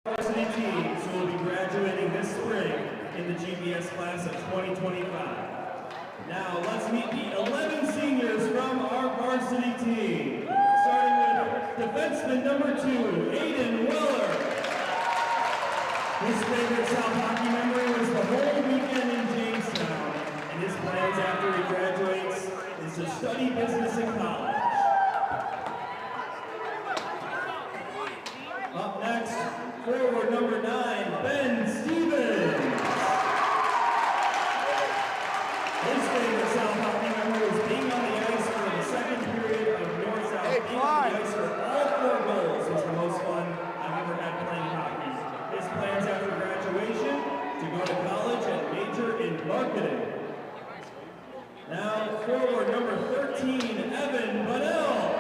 Varsity teams who will be graduating this spring in the GBS class of 2025. Now let's meet the 11 seniors from our varsity team. Starting with defenseman number 2, Aiden Weller. His favorite South hockey memory was the whole weekend in Jamestown, and his plans after he graduates is to study business in college. Up next, forward number 9, Ben Stevens. His favorite South hockey memory was being on the ice for the second period of North-South. Being on the ice for all 4 goals was the most fun I've ever had playing hockey. His plans after graduation to go to college and major in marketing. Now, forward number 13, Evan Bunnell.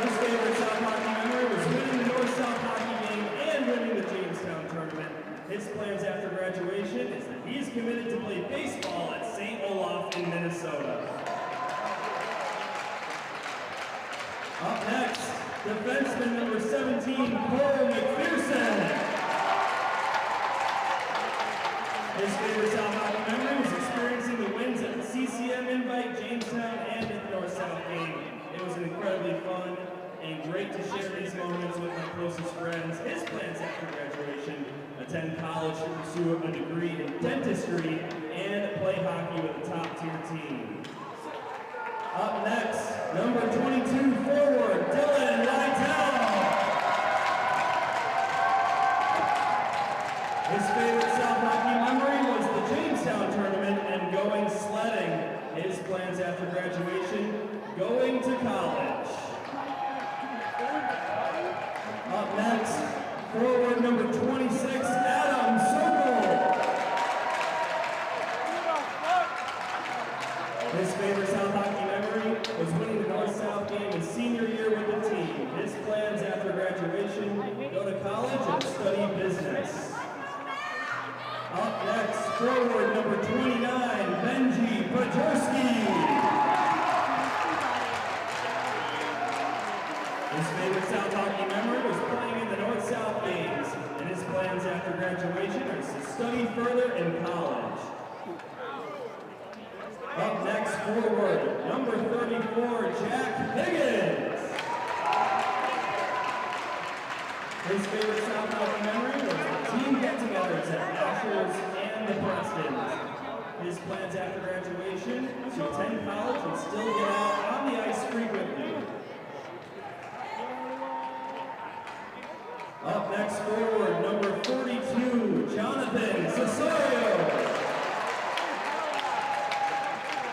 His favorite South hockey memory was winning the North-South hockey game and winning the Jamestown tournament. His plans after graduation is that he's committed to play baseball at St. Olaf in Minnesota. Up next, defenseman number 17, Cole McPherson. His favorite South hockey memory was experiencing the wins at the CCM Invite, Jamestown, and at the North-South game. It was incredibly fun and great to share these moments with my closest friends. His plans after graduation: attend college to pursue a degree in dentistry and play hockey with a top-tier team. Up next, number 22 forward, Dylan Lytle. His favorite South hockey memory was the Jamestown tournament and going sledding. His plans after graduation: going to college. Up next, forward number 26, Adam Sokol. His favorite South hockey memory was winning the North-South game his senior year with the team. His plans after graduation: go to college and study business. Up next, forward number 29, Benji Pajorski. His favorite South hockey memory was playing in the North-South games, and his plans after graduation are to study further in college. Up next, forward, number 34, Jack Higgins. His favorite South hockey memory was the team get-togethers at Ashers and the Prestons. His plans after graduation: to attend college and still get out on the ice frequently. Up next, forward, number 42, Jonathan Cesario.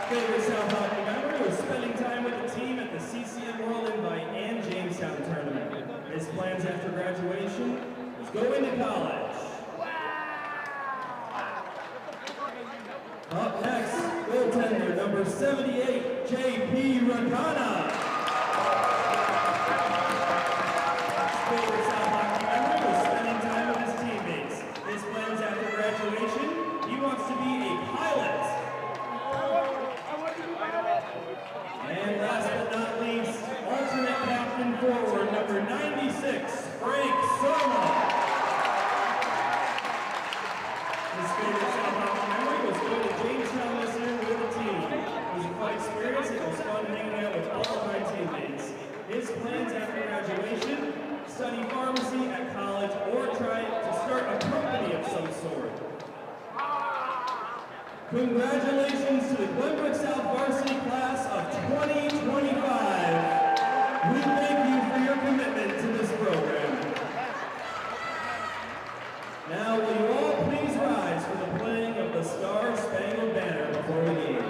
Favorite South hockey memory was spending time with the team at the CCM World Invite and Jamestown tournament. His plans after graduation was going to college. Up next, goaltender number 78, J.P. Rakana. Favorite South hockey memory was spending time with his teammates. His plans after graduation: he wants to be a pilot. And last but not least, alternate captain forward number 96, Frank Soma. His favorite South hockey memory was going to Jamestown this year with the team. It was a fun experience. It was fun hanging out with all of my teammates. His plans after graduation: study pharmacy at college or try to start a company of some sort. Congratulations to the Glenbrook South Varsity class of 2025. We thank you for your commitment to this program. Now, will you all please rise for the playing of the Star Spangled Banner before the game?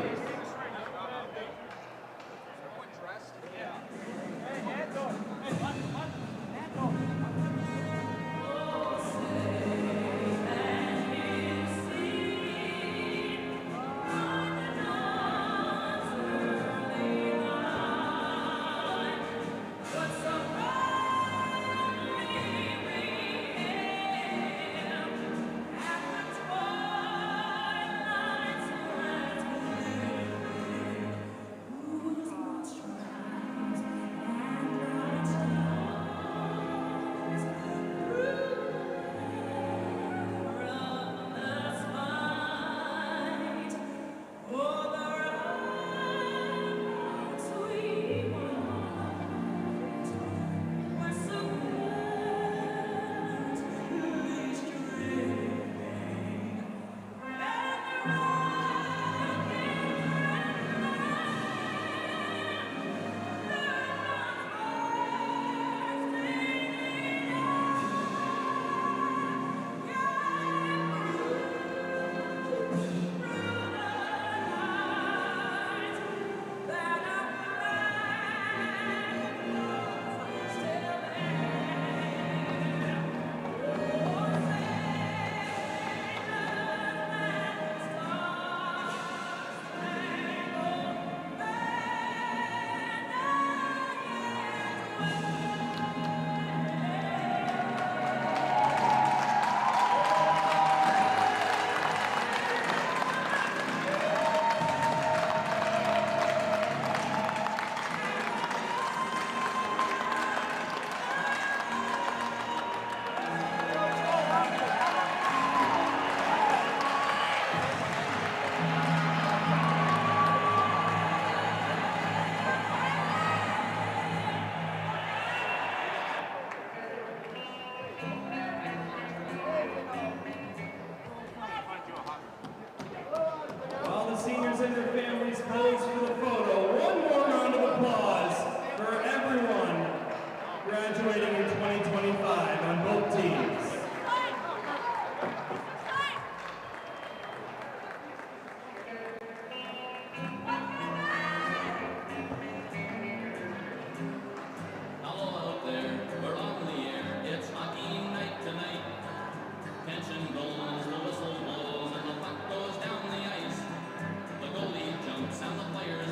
seniors and their families pose for the photo. One more round of applause for everyone graduating in 2025 on both teams. And the players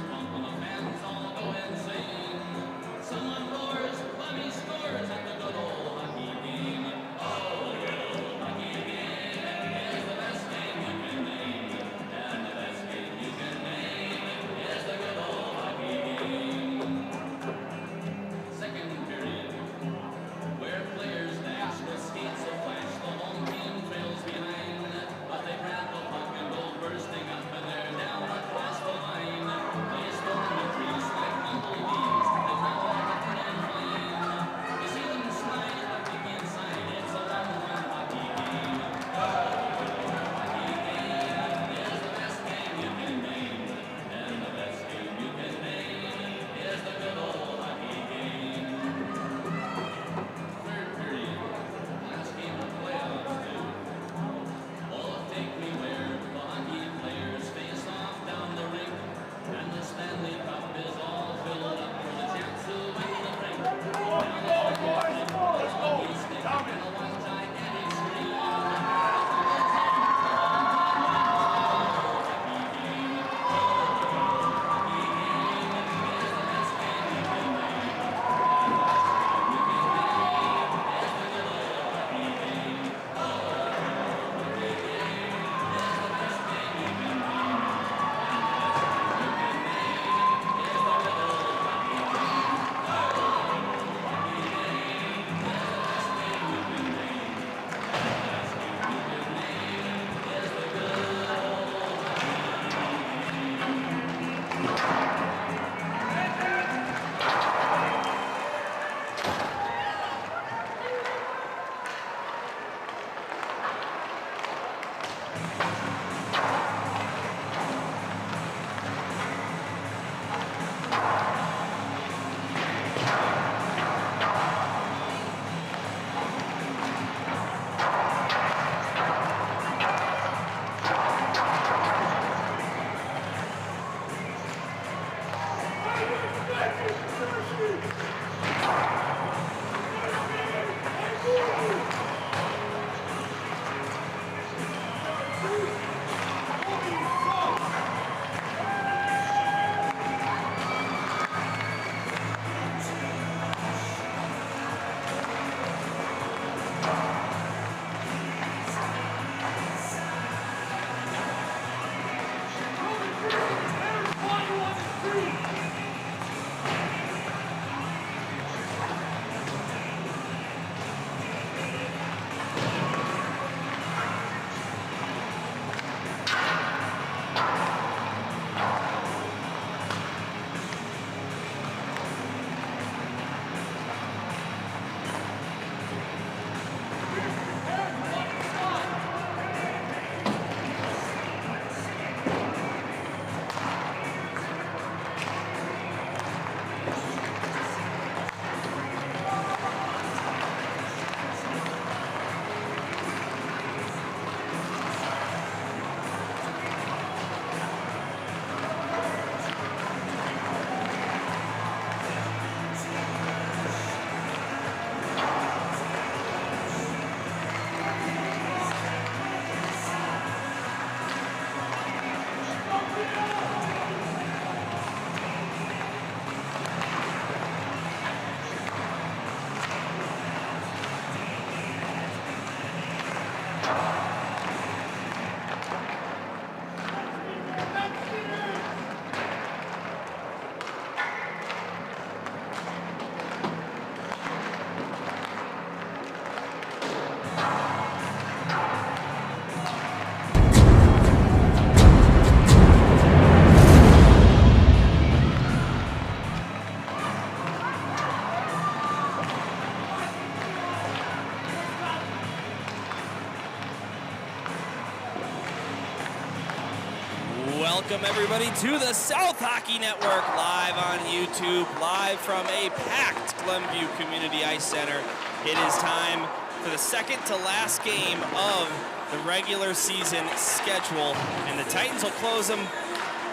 Welcome everybody to the South Hockey Network, live on YouTube, live from a packed Glenview Community Ice Center. It is time for the second to last game of the regular season schedule, and the Titans will close them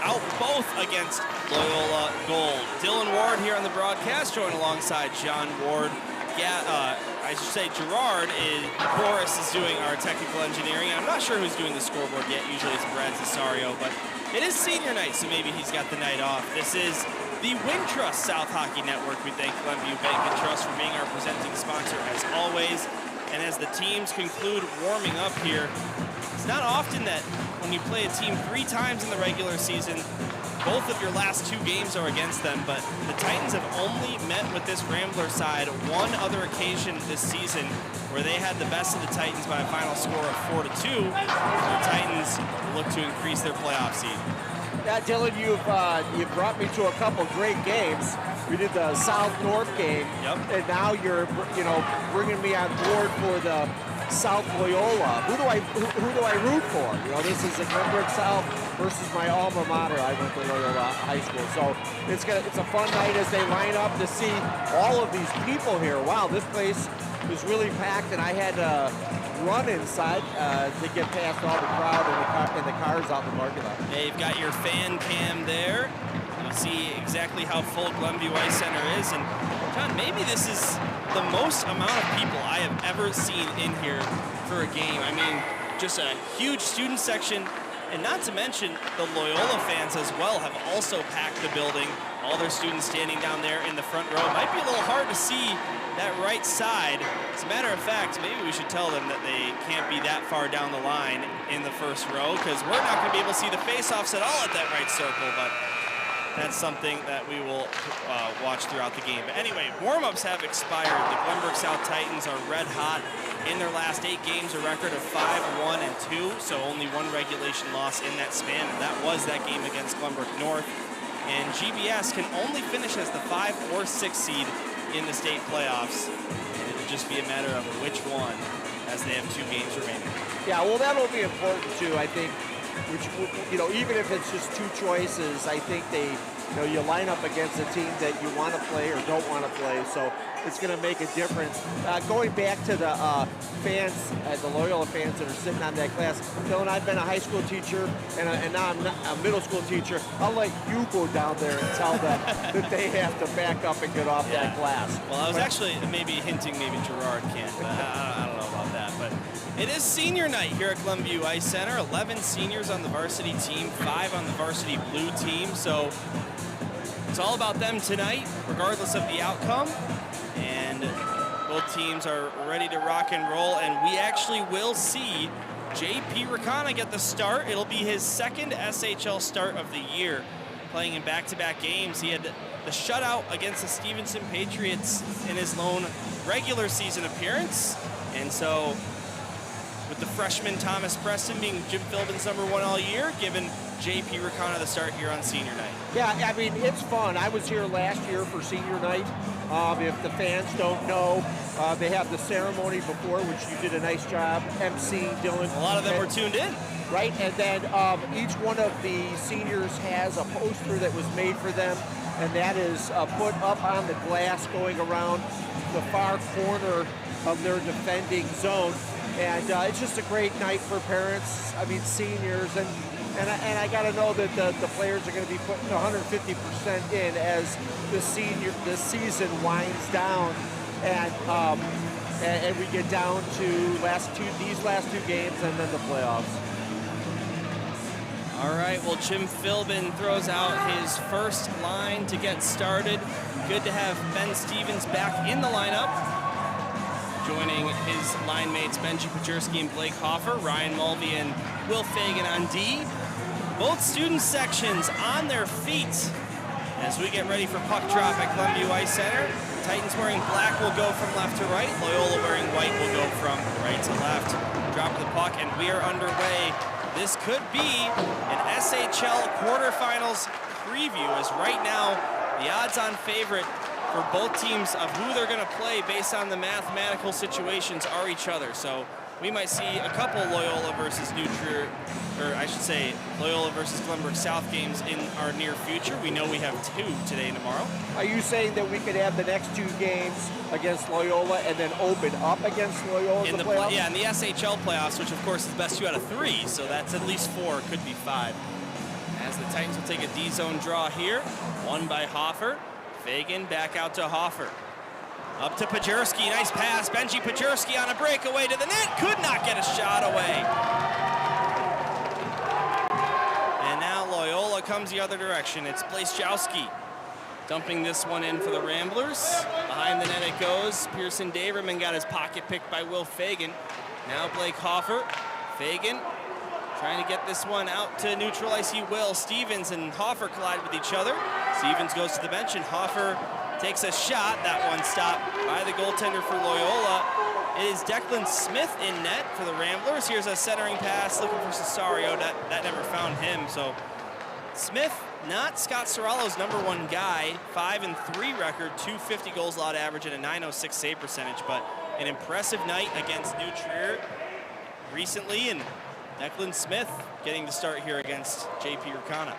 out both against Loyola Gold. Dylan Ward here on the broadcast, joined alongside John Ward. I should say Boris is doing our technical engineering. I'm not sure who's doing the scoreboard yet. Usually it's Brad Cesario, but it is senior night, so maybe he's got the night off. This is the Wintrust South Hockey Network. We thank Glenview Bank and Trust for being our presenting sponsor as always. And as the teams conclude warming up here, it's not often that when you play a team 3 times in the regular season, both of your last 2 games are against them, but the Titans have only met with this Rambler side one other occasion this season where they had the best of the Titans by a final score of 4-2. The Titans look to increase their playoff seed. Yeah, Dylan, you've brought me to a couple great games. We did the South-North game, and now you're bringing me on board for the South Loyola. Who do I root for? This is a Glenbrook South versus my alma mater. I went to Loyola High School, so it's a fun night as they line up to see all of these people here. Wow, this place is really packed, and I had to run inside to get past all the crowd and the cars out in the parking lot. Yeah, you've got your fan cam there. You see exactly how full Glenview Ice Center is, and John, maybe this is the most amount of people I have ever seen in here for a game. I mean, just a huge student section, and not to mention the Loyola fans as well have also packed the building. All their students standing down there in the front row. It might be a little hard to see that right side. As a matter of fact, maybe we should tell them that they can't be that far down the line in the first row, because we're not going to be able to see the face-offs at all at that right circle, but that's something that we will watch throughout the game. But anyway, warm-ups have expired. The Glenbrook South Titans are red hot. In their last 8 games, a record of 5-1-2, so only 1 regulation loss in that span, and that was that game against Glenbrook North. And GBS can only finish as the 5 or 6 seed in the state playoffs, and it'll just be a matter of which one, as they have 2 games remaining. Yeah, well, that'll be important too, I think. Which, even if it's just 2 choices, I think you line up against a team that you want to play or don't want to play, so it's going to make a difference. Going back to the fans, the Loyola fans that are sitting on that class, Dylan, I've been a high school teacher, and now I'm a middle school teacher. I'll let you go down there and tell them that they have to back up and get off that glass. Well, I was actually maybe hinting Gerard can't, but I don't know about that. But it is senior night here at Glenview Ice Center. 11 seniors on the varsity team, 5 on the varsity blue team. So it's all about them tonight, regardless of the outcome. And both teams are ready to rock and roll. And we actually will see J.P. Rakana get the start. It'll be his 2nd SHL start of the year, playing in back-to-back games. He had the shutout against the Stevenson Patriots in his lone regular season appearance. And so, with the freshman Thomas Preston being Jim Philbin's #1 all year, giving J.P. Rakana the start here on senior night. Yeah, I mean, it's fun. I was here last year for senior night. If the fans don't know, they have the ceremony before, which you did a nice job emceeing, Dylan. A lot of them were tuned in. Right, and then each one of the seniors has a poster that was made for them, and that is put up on the glass going around the far corner of their defending zone. And it's just a great night for parents, seniors, and I got to know that the players are going to be putting 150% in as the season winds down, and we get down to these last two games and then the playoffs. All right, well, Jim Philbin throws out his first line to get started. Good to have Ben Stevens back in the lineup, joining his line mates Benji Pajerski and Blake Hoffer, Ryan Mulvey and Will Fagan on D. Both student sections on their feet as we get ready for puck drop at Glenview Ice Center. Titans wearing black will go from left to right. Loyola wearing white will go from right to left. Drop the puck, and we are underway. This could be an SHL quarterfinals preview, as right now the odds-on favorite for both teams of who they're going to play based on the mathematical situations are each other. So we might see a couple Loyola versus New Trier, or I should say Loyola versus Glenbrook South games in our near future. We know we have 2 today and tomorrow. Are you saying that we could have the next 2 games against Loyola and then open up against Loyola in the playoffs? Yeah, in the SHL playoffs, which of course is best 2 out of 3, so that's at least 4, could be 5. As the Titans will take a D-zone draw here, won by Hoffer. Fagan back out to Hoffer. Up to Pajerski, nice pass. Benji Pajerski on a breakaway to the net, could not get a shot away. And now Loyola comes the other direction. It's Blazejowski dumping this one in for the Ramblers. Behind the net it goes. Pearson Daverman got his pocket picked by Will Fagan. Now Blake Hoffer. Fagan trying to get this one out to neutral ice. He will. Stevens and Hoffer collide with each other. Stevens goes to the bench and Hoffer takes a shot. That one stopped by the goaltender for Loyola. It is Declan Smith in net for the Ramblers. Here's a centering pass looking for Cesario. That never found him. So Smith, not Scott Sorallo's #1 guy. 5-3 record, 250 goals allowed average and a .906 save percentage, but an impressive night against New Trier recently, and Declan Smith getting to start here against JP Ricana.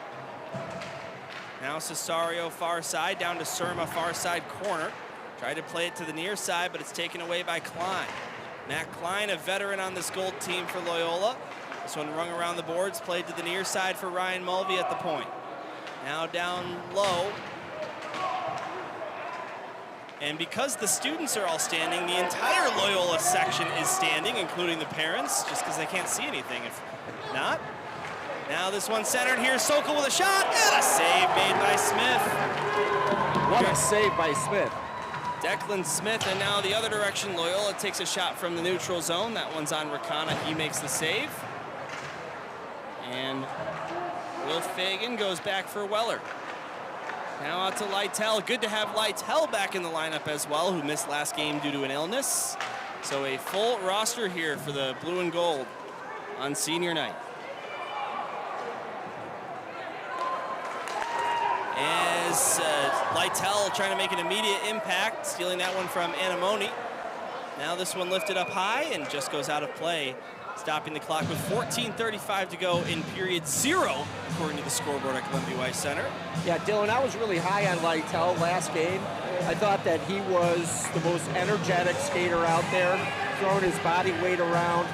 Now Cesario far side, down to Surma far side corner. Tried to play it to the near side, but it's taken away by Klein. Matt Klein, a veteran on this gold team for Loyola. This one rung around the boards, played to the near side for Ryan Mulvey at the point. Now down low. And because the students are all standing, the entire Loyola section is standing, including the parents, just because they can't see anything. If not, now this one centered here. Sokol with a shot and a save made by Smith. What a save by Smith. Declan Smith, and now the other direction. Loyola takes a shot from the neutral zone. That one's on Ricana. He makes the save. And Will Fagan goes back for Weller. Now out to Lytle. Good to have Lytle back in the lineup as well, who missed last game due to an illness. So a full roster here for the blue and gold on senior night. As Lytle trying to make an immediate impact, stealing that one from Anamoni. Now this one lifted up high and just goes out of play, stopping the clock with 14:35 to go in period 0, according to the scoreboard at Glenview Ice Center. Yeah, Dylan, I was really high on Lytle last game. I thought that he was the most energetic skater out there, throwing his body weight around,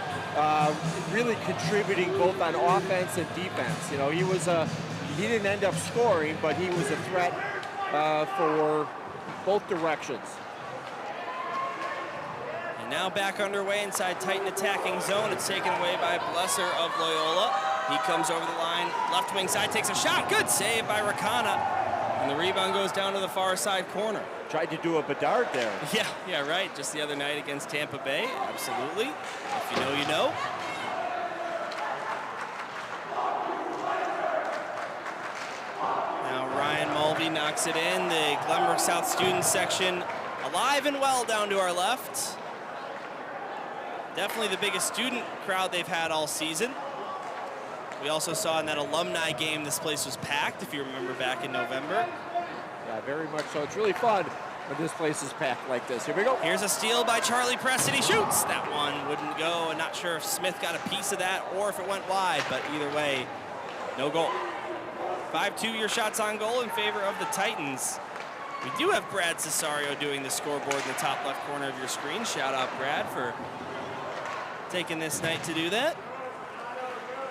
really contributing both on offense and defense. You know, he didn't end up scoring, but he was a threat for both directions. And now back underway inside Titan attacking zone. It's taken away by Blesser of Loyola. He comes over the line, left wing side, takes a shot. Good save by Ricana. And the rebound goes down to the far side corner. Tried to do a Bedard there. Yeah, right. Just the other night against Tampa Bay. Absolutely. If you know, you know. Ryan Mulvey knocks it in. The Glenbrook South student section alive and well down to our left. Definitely the biggest student crowd they've had all season. We also saw in that alumni game this place was packed, if you remember back in November. Yeah, very much so. It's really fun when this place is packed like this. Here we go. Here's a steal by Charlie Preston. He shoots. That one wouldn't go. I'm not sure if Smith got a piece of that or if it went wide, but either way, no goal. 5-2 your shots on goal in favor of the Titans. We do have Brad Cesario doing the scoreboard in the top left corner of your screen. Shout out Brad for taking this night to do that.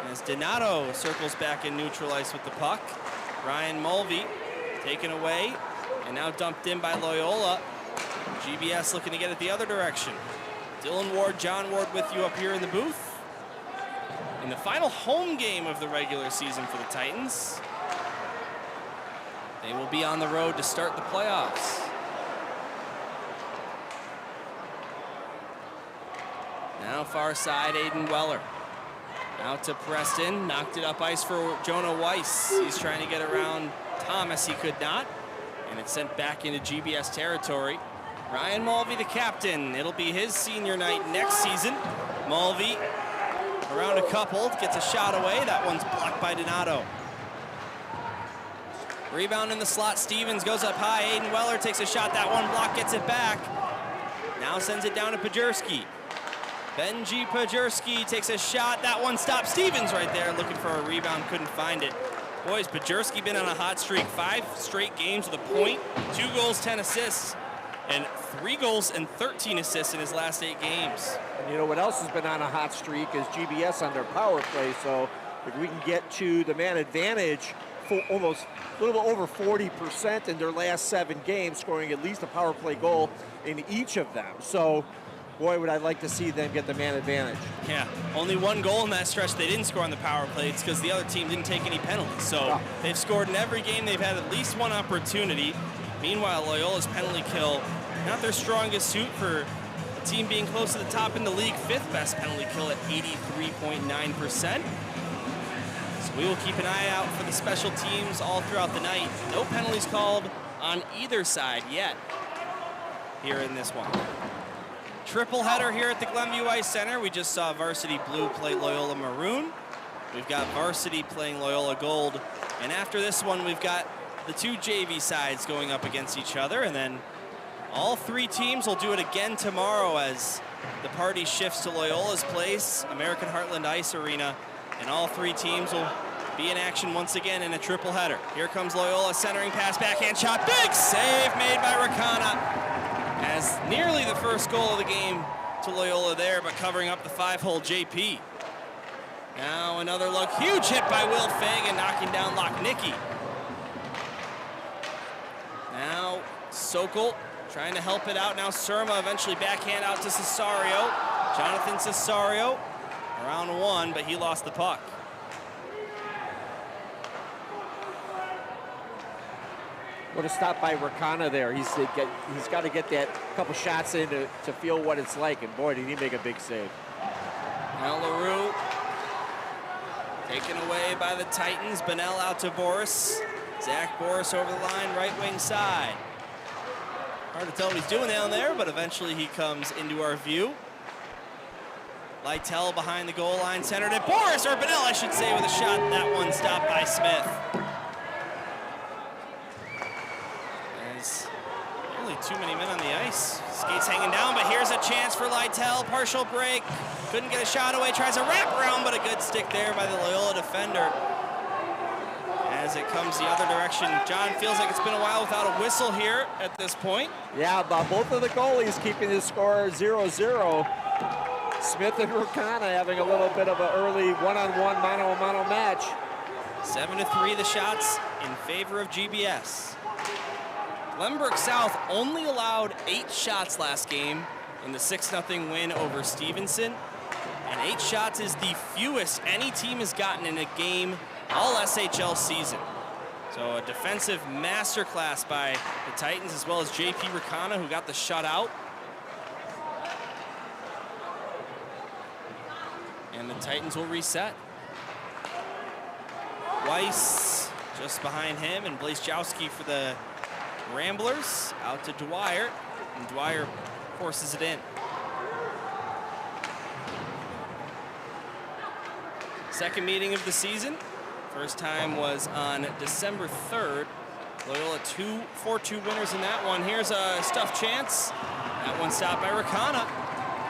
As Donato circles back in neutral ice with the puck. Ryan Mulvey taken away and now dumped in by Loyola. GBS looking to get it the other direction. Dylan Ward, John Ward with you up here in the booth. In the final home game of the regular season for the Titans. They will be on the road to start the playoffs. Now far side, Aiden Weller. Out to Preston, knocked it up ice for Jonah Weiss. He's trying to get around Thomas, he could not. And it's sent back into GBS territory. Ryan Mulvey, the captain. It'll be his senior night next season. Mulvey, around a couple, gets a shot away. That one's blocked by Donato. Rebound in the slot, Stevens goes up high. Aiden Weller takes a shot, that one block, gets it back. Now sends it down to Pajerski. Benji Pajerski takes a shot. That one stopped. Stevens right there looking for a rebound, couldn't find it. Boys, Pajerski been on a hot streak. 5 straight games with a point, 2 goals, 10 assists, and 3 goals and 13 assists in his last 8 games. And you know what else has been on a hot streak is GBS on their power play. So if we can get to the man advantage for almost a little bit over 40% in their last 7 games, scoring at least a power play goal in each of them. So boy, would I like to see them get the man advantage. Yeah, only 1 goal in that stretch they didn't score on the power play. It's because the other team didn't take any penalties. So they've scored in every game. They've had at least 1 opportunity. Meanwhile, Loyola's penalty kill, not their strongest suit for a team being close to the top in the league. 5th best penalty kill at 83.9%. So we will keep an eye out for the special teams all throughout the night. No penalties called on either side yet here in this one. Triple header here at the Glenview Ice Center. We just saw Varsity Blue play Loyola Maroon. We've got Varsity playing Loyola Gold. And after this one, we've got the 2 JV sides going up against each other. And then all 3 teams will do it again tomorrow as the party shifts to Loyola's place, American Heartland Ice Arena. And all 3 teams will be in action once again in a triple header. Here comes Loyola, centering pass, backhand shot. Big save made by Rakana. As nearly the first goal of the game to Loyola there, but covering up the 5-hole JP. Now another look, huge hit by Will Fagan, knocking down Lochnicki. Now Sokol trying to help it out. Now Surma eventually backhand out to Cesario. Jonathan Cesario around 1, but he lost the puck. What a stop by Rakana there. He's got to get that couple shots in to feel what it's like, and boy, did he make a big save. Now LaRue taken away by the Titans. Bennell out to Boris. Zach Boris over the line, right wing side. Hard to tell what he's doing down there, but eventually he comes into our view. Lytell behind the goal line, centered it. Boris, or Bennell, I should say, with a shot. That one stopped by Smith. There's only too many men on the ice. Skates hanging down, but here's a chance for Lytell. Partial break. Couldn't get a shot away. Tries a wraparound, but a good stick there by the Loyola defender. As it comes the other direction, John feels like it's been a while without a whistle here at this point. Yeah, but both of the goalies keeping the score 0-0. Smith and Rakana having a little bit of an early one-on-one, mano-a-mano match. 7-3 the shots in favor of GBS. Glenbrook South only allowed 8 shots last game in the 6-0 win over Stevenson. And 8 shots is the fewest any team has gotten in a game all SHL season. So a defensive masterclass by the Titans, as well as JP Rakana, who got the shutout. And the Titans will reset. Weiss just behind him, and Blazejowski for the Ramblers. Out to Dwyer, and Dwyer forces it in. Second meeting of the season. First time was on December 3rd. Loyola 4-2 winners in that one. Here's a stuffed chance. That one stopped by Rakana.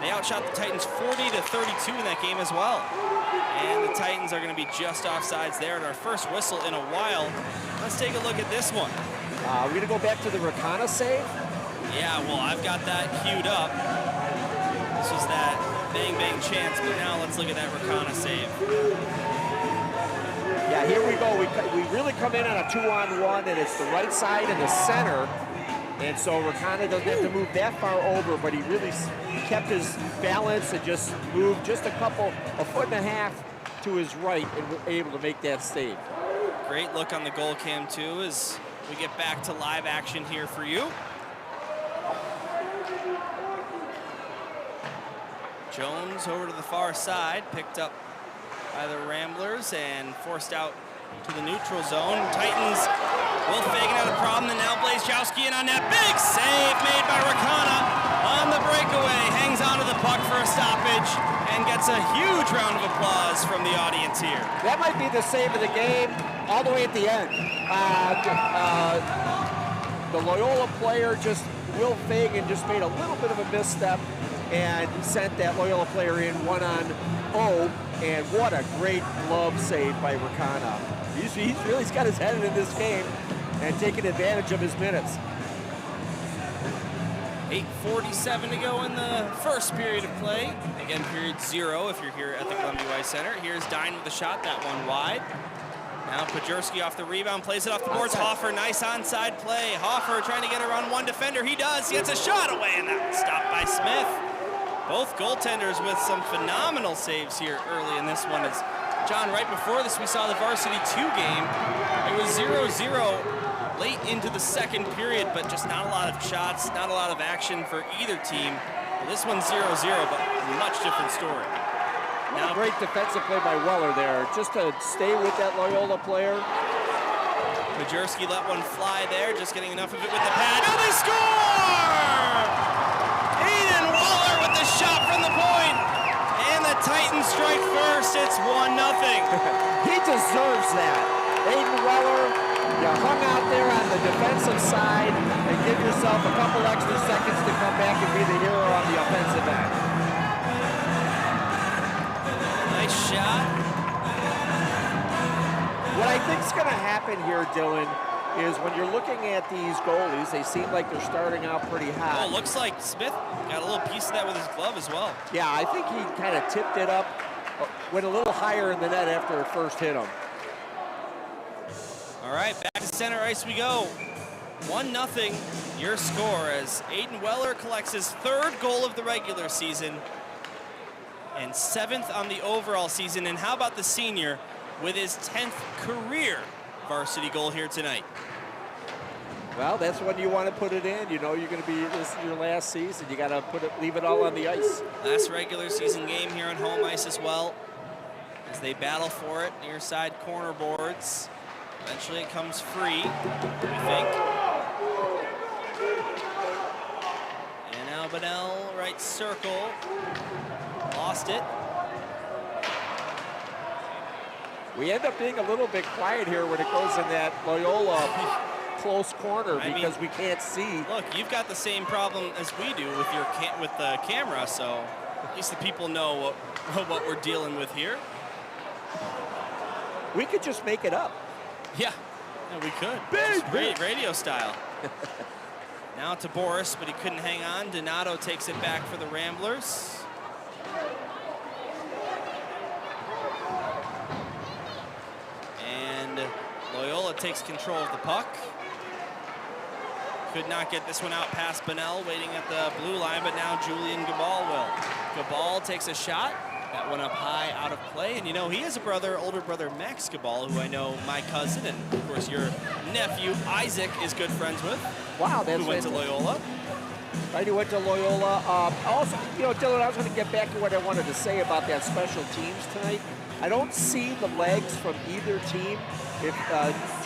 They outshot the Titans 40-32 in that game as well. And the Titans are going to be just offsides there at our first whistle in a while. Let's take a look at this one. We're going to go back to the Rakana save? Yeah, well, I've got that queued up. This was that bang-bang chance, but now let's look at that Rakana save. Yeah, here we go. We really come in on a 2-on-1, and it's the right side and the center. And so Rakana doesn't have to move that far over, but he really kept his balance and just moved just a 1.5 feet to his right and was able to make that save. Great look on the goal cam, too, as we get back to live action here for you. Jones over to the far side, picked up by the Ramblers and forced out to the neutral zone. Titans, Will Fagan had a problem, and now Blazejowski in on that. Big save made by Rakana on the breakaway. Hangs onto the puck for a stoppage and gets a huge round of applause from the audience here. That might be the save of the game all the way at the end. The Loyola player, Will Fagan, just made a little bit of a misstep, and sent that Loyola player in 1-on-0, and what a great glove save by Rakana. He's got his head in this game and taking advantage of his minutes. 8:47 to go in the first period of play. Again, period 0 if you're here at the Columbia Ice Center. Here's Dine with the shot, that one wide. Now Pajerski off the rebound, plays it off the boards. Hoffer, nice onside play. Hoffer trying to get around one defender. He does. He gets a shot away, and that stopped by Smith. Both goaltenders with some phenomenal saves here early in this one. As John, right before this, we saw the Varsity 2 game. It was 0-0 late into the second period, but just not a lot of shots, not a lot of action for either team. Well, this one's 0-0, but a much different story. Now, great defensive play by Weller there, just to stay with that Loyola player. Pajerski let one fly there, just getting enough of it with the pad. Now they score! Aiden Weller with the shot from the point, and the Titans strike first. It's 1-0. He deserves that. Aiden Weller, you hung out there on the defensive side and give yourself a couple extra seconds to come back and be the hero on the offensive end. Nice shot. What I think is going to happen here, Dylan, is when you're looking at these goalies, they seem like they're starting out pretty hot. Oh, looks like Smith got a little piece of that with his glove as well. Yeah, I think he kind of tipped it up, went a little higher in the net after it first hit him. All right, back to center ice we go. 1-0 your score as Aiden Weller collects his 3rd goal of the regular season and 7th on the overall season. And how about the senior with his 10th career varsity goal here tonight? Well, that's when you want to put it in. You know you're going to be, this is your last season. You got to leave it all on the ice. Last regular season game here on home ice as well, as they battle for it near side corner boards. Eventually it comes free, we think. And now Benell, right circle, lost it. We end up being a little bit quiet here when it goes in that Loyola close corner because we can't see. Look, you've got the same problem as we do with your with the camera, so at least the people know what we're dealing with here. We could just make it up. Yeah, we could. Radio style. Now to Boris, but he couldn't hang on. Donato takes it back for the Ramblers. And Loyola takes control of the puck. Could not get this one out past Benell, waiting at the blue line, but now Julian Gabal will. Gabal takes a shot. That one up high, out of play. And you know, he has a brother, older brother, Max Gabal, who I know my cousin, and of course your nephew, Isaac, is good friends with. Wow, that's who went to Loyola. Right, he went to Loyola. Also, you know, Dylan, I was going to get back to what I wanted to say about that special teams tonight. I don't see the legs from either team. If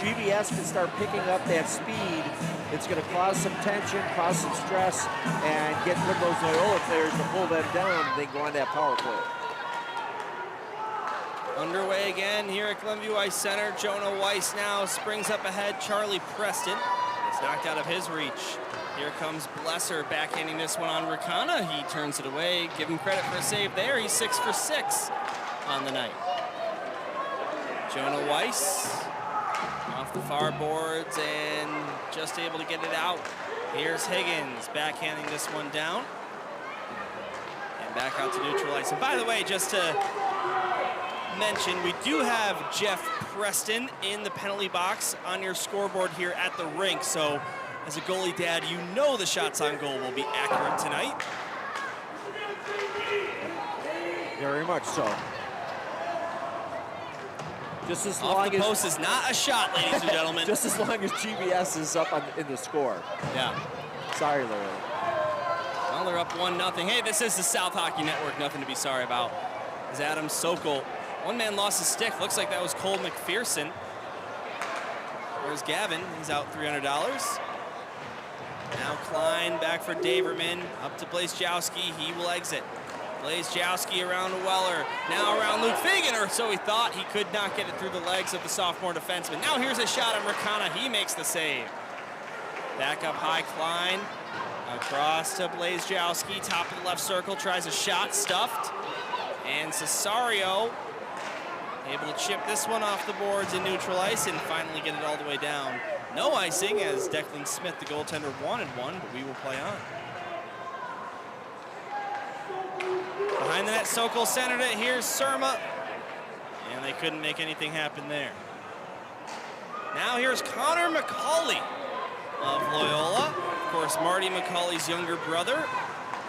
GBS can start picking up that speed, it's going to cause some tension, cause some stress, and get one of those Loyola players to pull them down and then go on that power play. Underway again here at Glenview Ice Center. Jonah Weiss now springs up ahead. Charlie Preston is knocked out of his reach. Here comes Blesser backhanding this one on Rakana. He turns it away. Give him credit for a save there. He's 6 for 6 on the night. Jonah Weiss off the far boards and just able to get it out. Here's Higgins backhanding this one down. And back out to neutral ice. And by the way, just to mention, we do have Jeff Preston in the penalty box on your scoreboard here at the rink. So as a goalie dad, you know the shots on goal will be accurate tonight. Very much so. Just as long Off the as post is not a shot, ladies and gentlemen. Just as long as GBS is up in the score. Yeah. Sorry, Larry. Well, they're up 1-0. Hey, this is the South Hockey Network. Nothing to be sorry about. As Adam Sokol, one man lost his stick. Looks like that was Cole McPherson. Where's Gavin? He's out $300. Now Klein back for Daverman. Up to Blazejowski. He will exit. Blazejowski around to Weller. Now around Luke Fagan, or so he thought. He could not get it through the legs of the sophomore defenseman. Now here's a shot on Rakana. He makes the save. Back up high, Klein. Across to Blazejowski, top of the left circle, tries a shot, stuffed. And Cesario able to chip this one off the boards in neutral ice and finally get it all the way down. No icing, as Declan Smith, the goaltender, wanted one, but we will play on. Behind the net, Sokol centered it. Here's Surma. And they couldn't make anything happen there. Now here's Connor McCauley of Loyola. Of course, Marty McCauley's younger brother.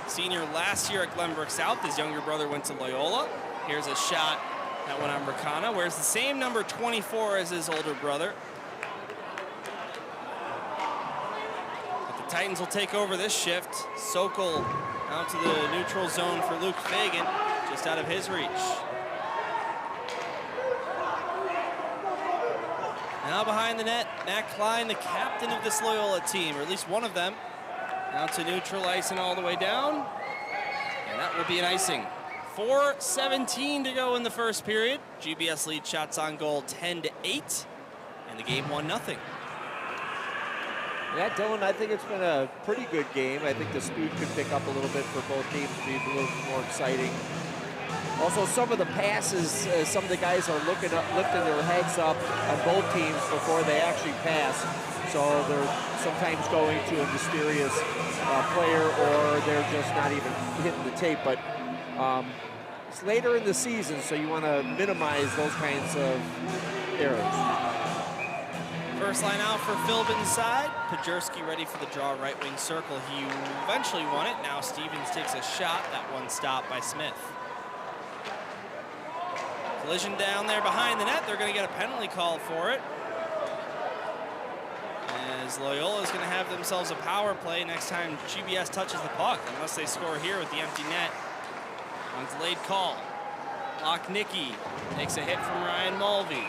Senior last year at Glenbrook South. His younger brother went to Loyola. Here's a shot that went on Rakana. Wears the same number 24 as his older brother. But the Titans will take over this shift. Sokol out to the neutral zone for Luke Fagan, just out of his reach. Now behind the net, Matt Klein, the captain of this Loyola team, or at least one of them. Out to neutral ice and all the way down. And that will be an icing. 4:17 to go in the first period. GBS lead shots on goal 10-8. And the game 1-0. Yeah, Dylan, I think it's been a pretty good game. I think the speed could pick up a little bit for both teams to be a little more exciting. Also, some of the passes, some of the guys are lifting their heads up on both teams before they actually pass. So they're sometimes going to a mysterious player, or they're just not even hitting the tape. But it's later in the season, so you want to minimize those kinds of errors. First line out for Philbin's side. Pajerski ready for the draw right wing circle. He eventually won it. Now Stevens takes a shot. That one stopped by Smith. Collision down there behind the net. They're going to get a penalty call for it. As Loyola is going to have themselves a power play next time GBS touches the puck, unless they score here with the empty net. On delayed call. Lochnicki takes a hit from Ryan Mulvey.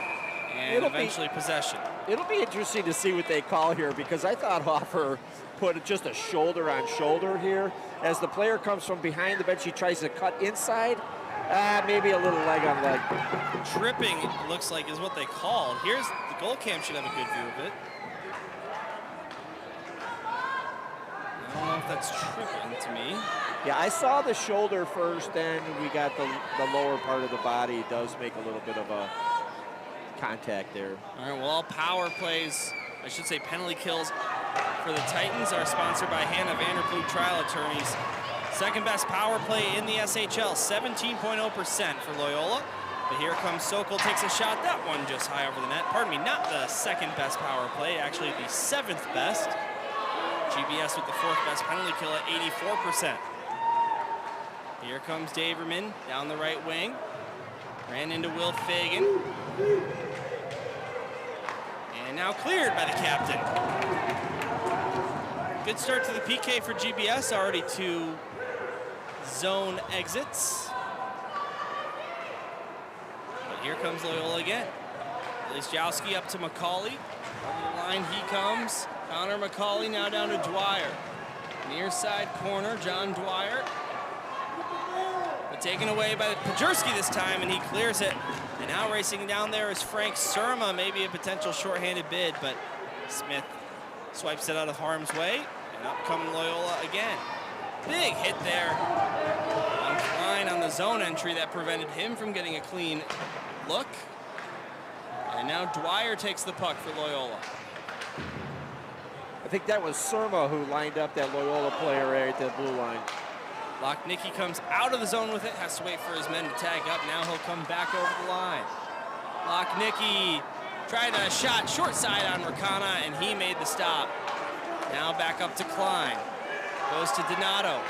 And eventually possession. It'll be interesting to see what they call here, because I thought Hoffer put just a shoulder on shoulder here. As the player comes from behind the bench, he tries to cut inside. Maybe a little leg on leg. Tripping, it looks like, is what they called. Here's the goal cam, should have a good view of it. I don't know if that's tripping to me. Yeah, I saw the shoulder first, then we got the lower part of the body. It does make a little bit of a contact there. All right, well, all power plays, I should say penalty kills for the Titans are sponsored by Hannah Vanderploeg Trial Attorneys. Second best power play in the SHL, 17.0% for Loyola. But here comes Sokol, takes a shot. That one just high over the net. Pardon me, not the second best power play, actually the 7th best. GBS with the 4th best penalty kill at 84%. Here comes Daverman down the right wing. Ran into Will Fagan. And now cleared by the captain. Good start to the PK for GBS, already 2 zone exits. But here comes Loyola again. Blazejowski up to McCauley. On the line he comes. Connor McCauley now down to Dwyer. Near side corner, John Dwyer. But taken away by Pajerski this time, and he clears it. And now racing down there is Frank Surma, maybe a potential shorthanded bid, but Smith swipes it out of harm's way. And up come Loyola again. Big hit there on Klein on the zone entry that prevented him from getting a clean look. And now Dwyer takes the puck for Loyola. I think that was Surma who lined up that Loyola player right at the blue line. Lochnicki comes out of the zone with it, has to wait for his men to tag up. Now he'll come back over the line. Lochnicki tried a shot short side on Rakana, and he made the stop. Now back up to Klein. Goes to Donato.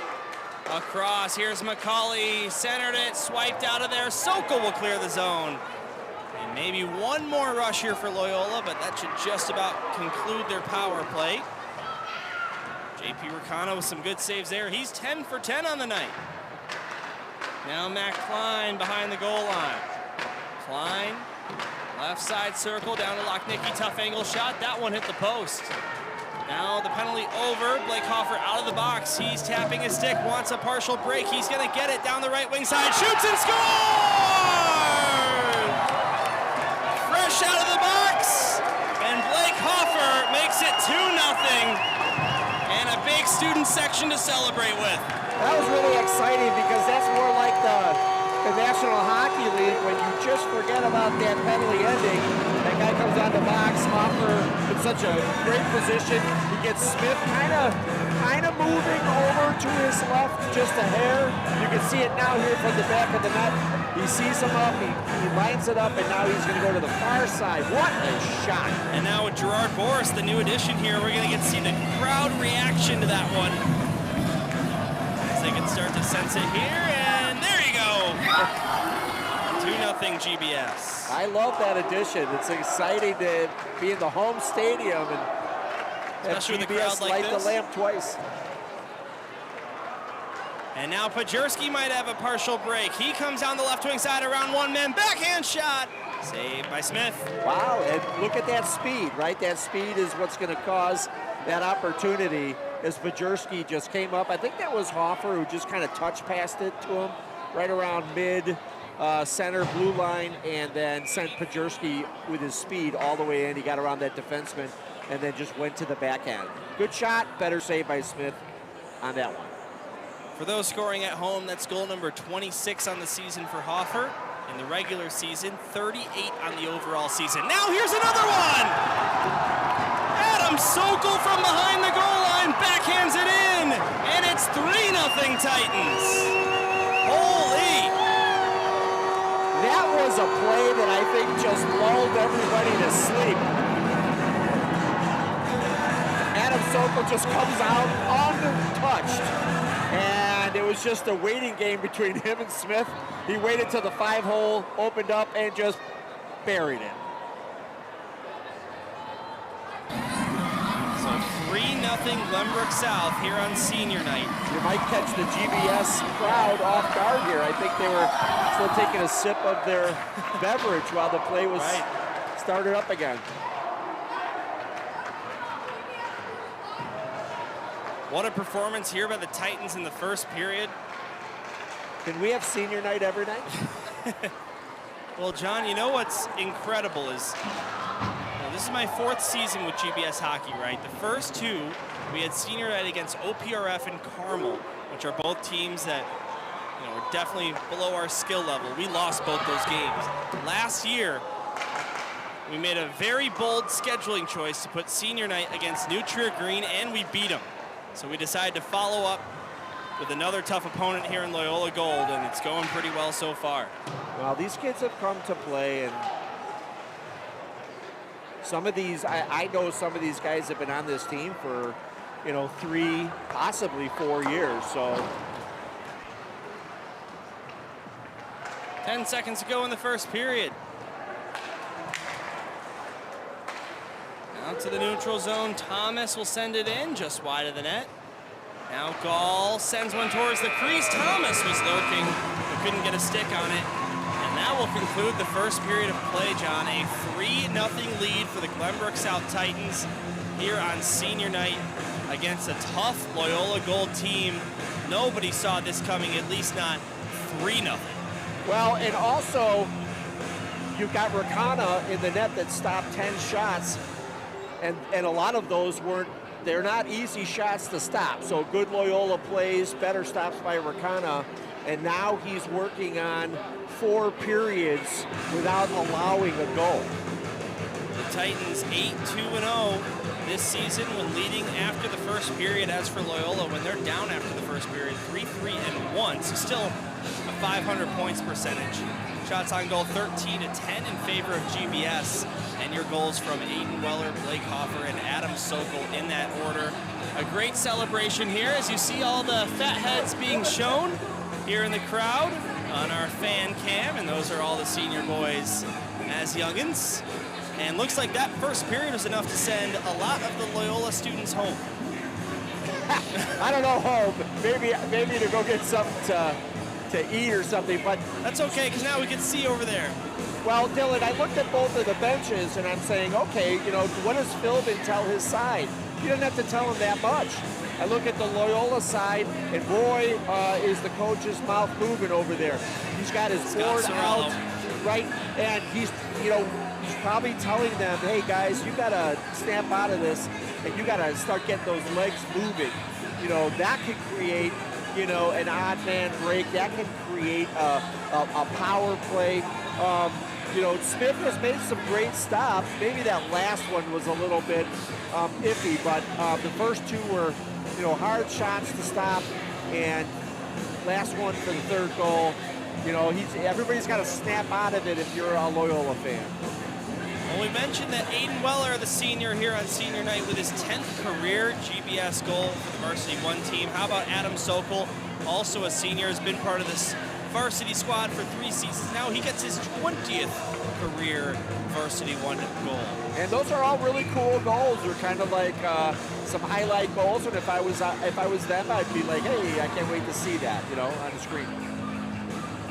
Across, here's McCauley, centered it, swiped out of there. Sokol will clear the zone. And maybe one more rush here for Loyola, but that should just about conclude their power play. JP Rakana with some good saves there. He's 10 for 10 on the night. Now Matt Klein behind the goal line. Klein, left side circle, down to Lochnicki, tough angle shot. That one hit the post. Now the penalty over. Blake Hoffer out of the box. He's tapping his stick, wants a partial break. He's gonna get it down the right wing side, shoots and scores! Fresh out of the box, and Blake Hoffer makes it 2-0. And a big student section to celebrate with. That was really exciting because that's more like the National Hockey League when you just forget about that penalty ending. That guy comes on the box, Hoffer in such a great position. He gets Smith kind of moving over to his left just a hair. You can see it now here from the back of the net. He sees him up, he lines it up, and now he's going to go to the far side. What a shot. And now with Gerard Boris, the new addition here, we're going to get to see the crowd reaction to that one. As they can start to sense it here, and there you go. 2-0 GBS. I love that addition. It's exciting to be in the home stadium and have especially with a GBS crowd like light this. the lamp twice. And now Pajerski might have a partial break. He comes down the left wing side around one man, backhand shot. Saved by Smith. Wow, and look at that speed, right? That speed is what's going to cause that opportunity as Pajerski just came up. I think that was Hoffer who just kind of touch passed it to him right around mid center blue line, and then sent Pajerski with his speed all the way in. He got around that defenseman and then just went to the backhand. Good shot, better save by Smith on that one. For those scoring at home, that's goal number 26 on the season for Hoffer. In the regular season, 38 on the overall season. Now here's another one! Adam Sokol from behind the goal line backhands it in, and it's 3-0 Titans. Holy! That was a play that I think just lulled everybody to sleep. Adam Sokol just comes out untouched. And it was just a waiting game between him and Smith. He waited till the 5-hole opened up and just buried it. So 3-0 Glenbrook South here on senior night. You might catch the GBS crowd off guard here. I think they were still taking a sip of their beverage while the play was started up again. What a performance here by the Titans in the first period. Can we have senior night every night? Well, John, you know what's incredible is, this is my 4th season with GBS hockey, right? The first 2, we had senior night against OPRF and Carmel, which are both teams that, are definitely below our skill level. We lost both those games. Last year, we made a very bold scheduling choice to put senior night against New Trier Green, and we beat them. So we decided to follow up with another tough opponent here in Loyola Gold, and it's going pretty well so far. Well, these kids have come to play, and some of these, I know some of these guys have been on this team for, 3, possibly 4 years, so. 10 seconds to go in the first period. Out to the neutral zone, Thomas will send it in just wide of the net. Now Gall sends one towards the crease. Thomas was lurking, but couldn't get a stick on it. And that will conclude the first period of play, John. A 3-0 lead for the Glenbrook South Titans here on senior night against a tough Loyola Gold team. Nobody saw this coming, at least not 3-0. Well, and also, you've got Rakana in the net that stopped 10 shots. And a lot of those they're not easy shots to stop. So good Loyola plays, better stops by Rakana, and now he's working on 4 periods without allowing a goal. The Titans 8-2-0 this season when leading after the first period. As for Loyola, when they're down after the first period, 3-3-1, so still a 500 points percentage. Shots on goal 13-10 in favor of GBS. And your goals from Aiden Weller, Blake Hoffer, and Adam Sokol in that order. A great celebration here as you see all the fat heads being shown here in the crowd on our fan cam. And those are all the senior boys as youngins. And looks like that first period was enough to send a lot of the Loyola students home. I don't know home, maybe to go get something to eat or something, but that's okay, because now we can see over there. Well, Dylan, I looked at both of the benches and I'm saying, okay, what does Philbin tell his side? You don't have to tell him that much. I look at the Loyola side, and Roy is the coach's mouth moving over there. He's got his board out, right? And he's probably telling them, hey guys, you gotta snap out of this, and you gotta start getting those legs moving. you know, that could create, you know, an odd man break. That can create a power play. You know, Smith has made some great stops. Maybe that last one was a little bit iffy, but the first two were, you know, hard shots to stop, and last one for the third goal. You know, everybody's got to snap out of it if you're a Loyola fan. Well, we mentioned that Aiden Weller, the senior here on senior night with his 10th career GBS goal for the Varsity 1 team. How about Adam Sokol, also a senior, has been part of this varsity squad for 3 seasons now. He gets his 20th career Varsity 1 goal. And those are all really cool goals. They're kind of like some highlight goals. And if I was them, I'd be like, hey, I can't wait to see that, you know, on the screen.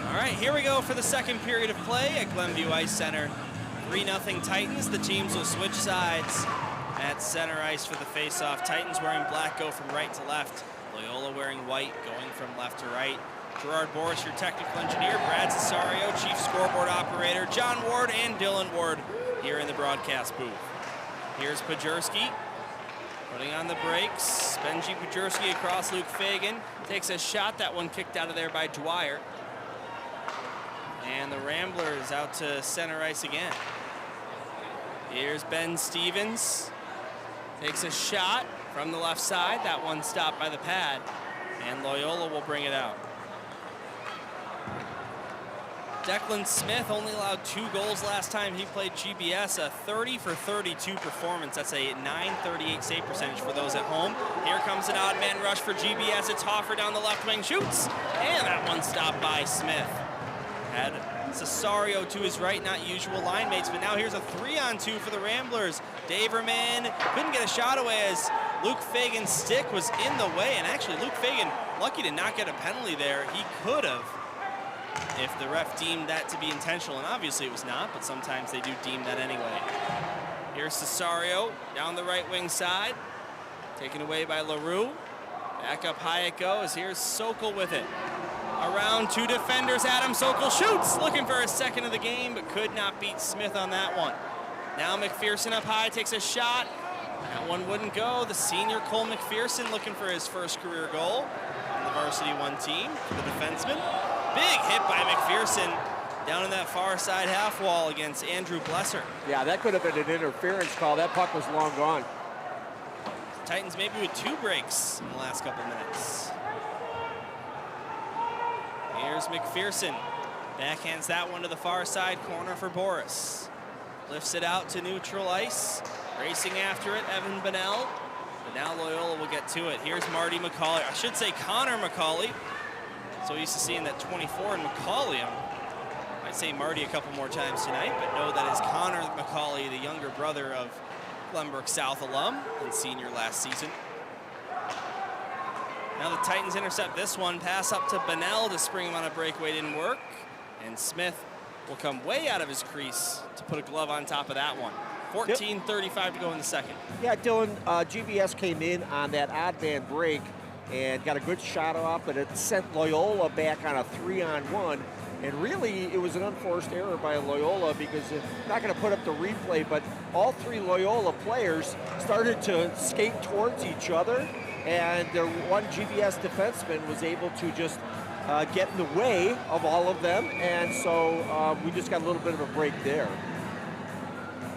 All right, here we go for the second period of play at Glenview Ice Center. 3-0 Titans. The teams will switch sides at center ice for the face-off. Titans wearing black go from right to left. Loyola wearing white going from left to right. Gerard Boris, your technical engineer. Brad Cesario, chief scoreboard operator. John Ward and Dylan Ward here in the broadcast booth. Here's Pajerski putting on the brakes. Benji Pajerski across Luke Fagan. Takes a shot. That one kicked out of there by Dwyer. And the Ramblers out to center ice again. Here's Ben Stevens. Takes a shot from the left side. That one stopped by the pad. And Loyola will bring it out. Declan Smith only allowed 2 goals last time he played GBS, a 30 for 32 performance. That's a .938 save percentage for those at home. Here comes an odd man rush for GBS. It's Hoffer down the left wing, shoots, and that one stopped by Smith. Had Cesario to his right, not usual line mates, but now here's a 3-on-2 for the Ramblers. Daverman couldn't get a shot away as Luke Fagan's stick was in the way, and actually Luke Fagan lucky to not get a penalty there. He could have if the ref deemed that to be intentional, and obviously it was not, but sometimes they do deem that anyway. Here's Cesario down the right wing side, taken away by LaRue. Back up high it goes. Here's Sokol with it. Around 2 defenders, Adam Sokol shoots, looking for his second of the game, but could not beat Smith on that one. Now McPherson up high, takes a shot. That one wouldn't go. The senior Cole McPherson looking for his first career goal on the Varsity 1 team for the defenseman. Big hit by McPherson down in that far side half wall against Andrew Blesser. Yeah, that could have been an interference call. That puck was long gone. Titans maybe with 2 breaks in the last couple minutes. Here's McPherson. Backhands that one to the far side corner for Boris. Lifts it out to neutral ice. Racing after it, Evan Bonnell. But now Loyola will get to it. Here's Marty McCauley. I should say Connor McCauley. So used to seeing that 24 in McCauley. I might say Marty a couple more times tonight, but no, that is Connor McCauley, the younger brother of Glenbrook South alum and senior last season. Now the Titans intercept this one. Pass up to Bonnell to spring him on a breakaway, didn't work. And Smith will come way out of his crease to put a glove on top of that one. 14:35 to go in the second. Yeah, Dylan, GBS came in on that odd man break and got a good shot off, but it sent Loyola back on a 3-on-1. And really, it was an unforced error by Loyola because I'm not going to put up the replay, but all 3 Loyola players started to skate towards each other, and their one GBS defenseman was able to just get in the way of all of them, and so we just got a little bit of a break there.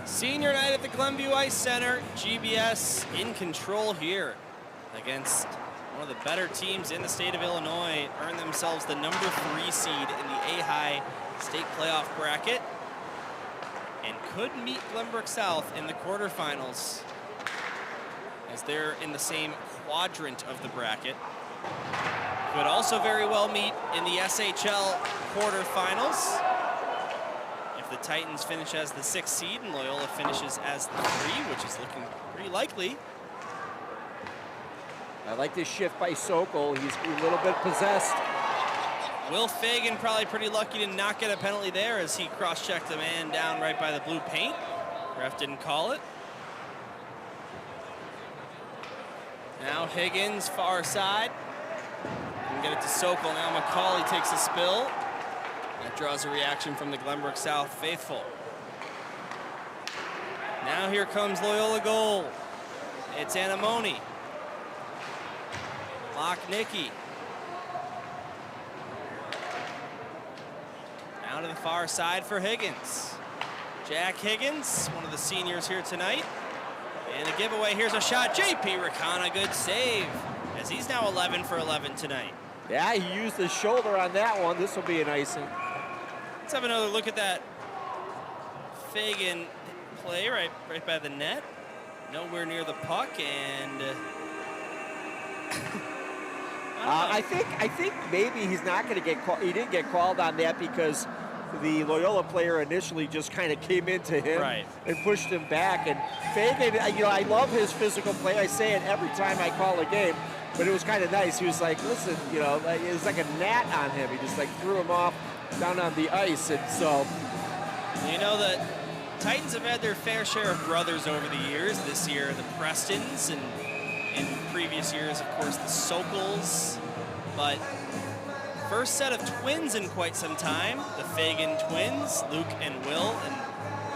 Senior night at the Glenview Ice Center. GBS in control here against one of the better teams in the state of Illinois. Earned themselves the number 3 seed in the A-High state playoff bracket and could meet Glenbrook South in the quarterfinals as they're in the same quadrant of the bracket. Could also very well meet in the SHL quarterfinals if the Titans finish as the 6th seed and Loyola finishes as the 3, which is looking pretty likely. I like this shift by Sokol. He's a little bit possessed. Will Fagan probably pretty lucky to not get a penalty there as he cross-checked a man down right by the blue paint. Ref didn't call it. Now Higgins, far side. Can get it to Sokol. Now McCauley takes a spill. That draws a reaction from the Glenbrook South faithful. Now here comes Loyola goal. It's Anamoni. Lochnicki. Down to the far side for Higgins. Jack Higgins, one of the seniors here tonight. And a giveaway, here's a shot. JP Ricana, good save, as he's now 11 for 11 tonight. Yeah, he used his shoulder on that one. This will be an icing. Let's have another look at that Fagan play right by the net. Nowhere near the puck, and I think maybe he's not going to get called. He didn't get called on that because the Loyola player initially just kind of came into him and pushed him back. And Fagan, I love his physical play. I say it every time I call a game, but it was kind of nice. He was like, listen, it was like a gnat on him. He just like threw him off down on the ice, and so. The Titans have had their fair share of brothers over the years. This year, the Prestons, and in previous years, of course, the Sokals. But first set of twins in quite some time, the Fagan twins, Luke and Will, and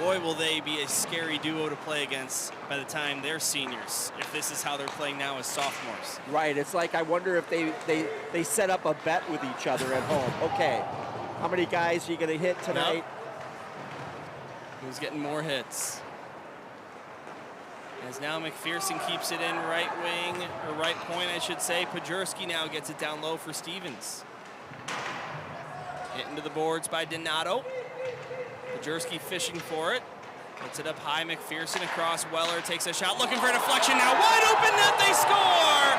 boy, will they be a scary duo to play against by the time they're seniors, if this is how they're playing now as sophomores. Right, it's like I wonder if they set up a bet with each other at home. Okay, how many guys are you going to hit tonight? Yep. Who's getting more hits? As now McPherson keeps it in right wing, or right point, I should say. Pajurski now gets it down low for Stevens. Hit into the boards by Donato. Pajurski fishing for it. Puts it up high, McPherson across Weller, takes a shot, looking for a deflection now. Wide open net, they score!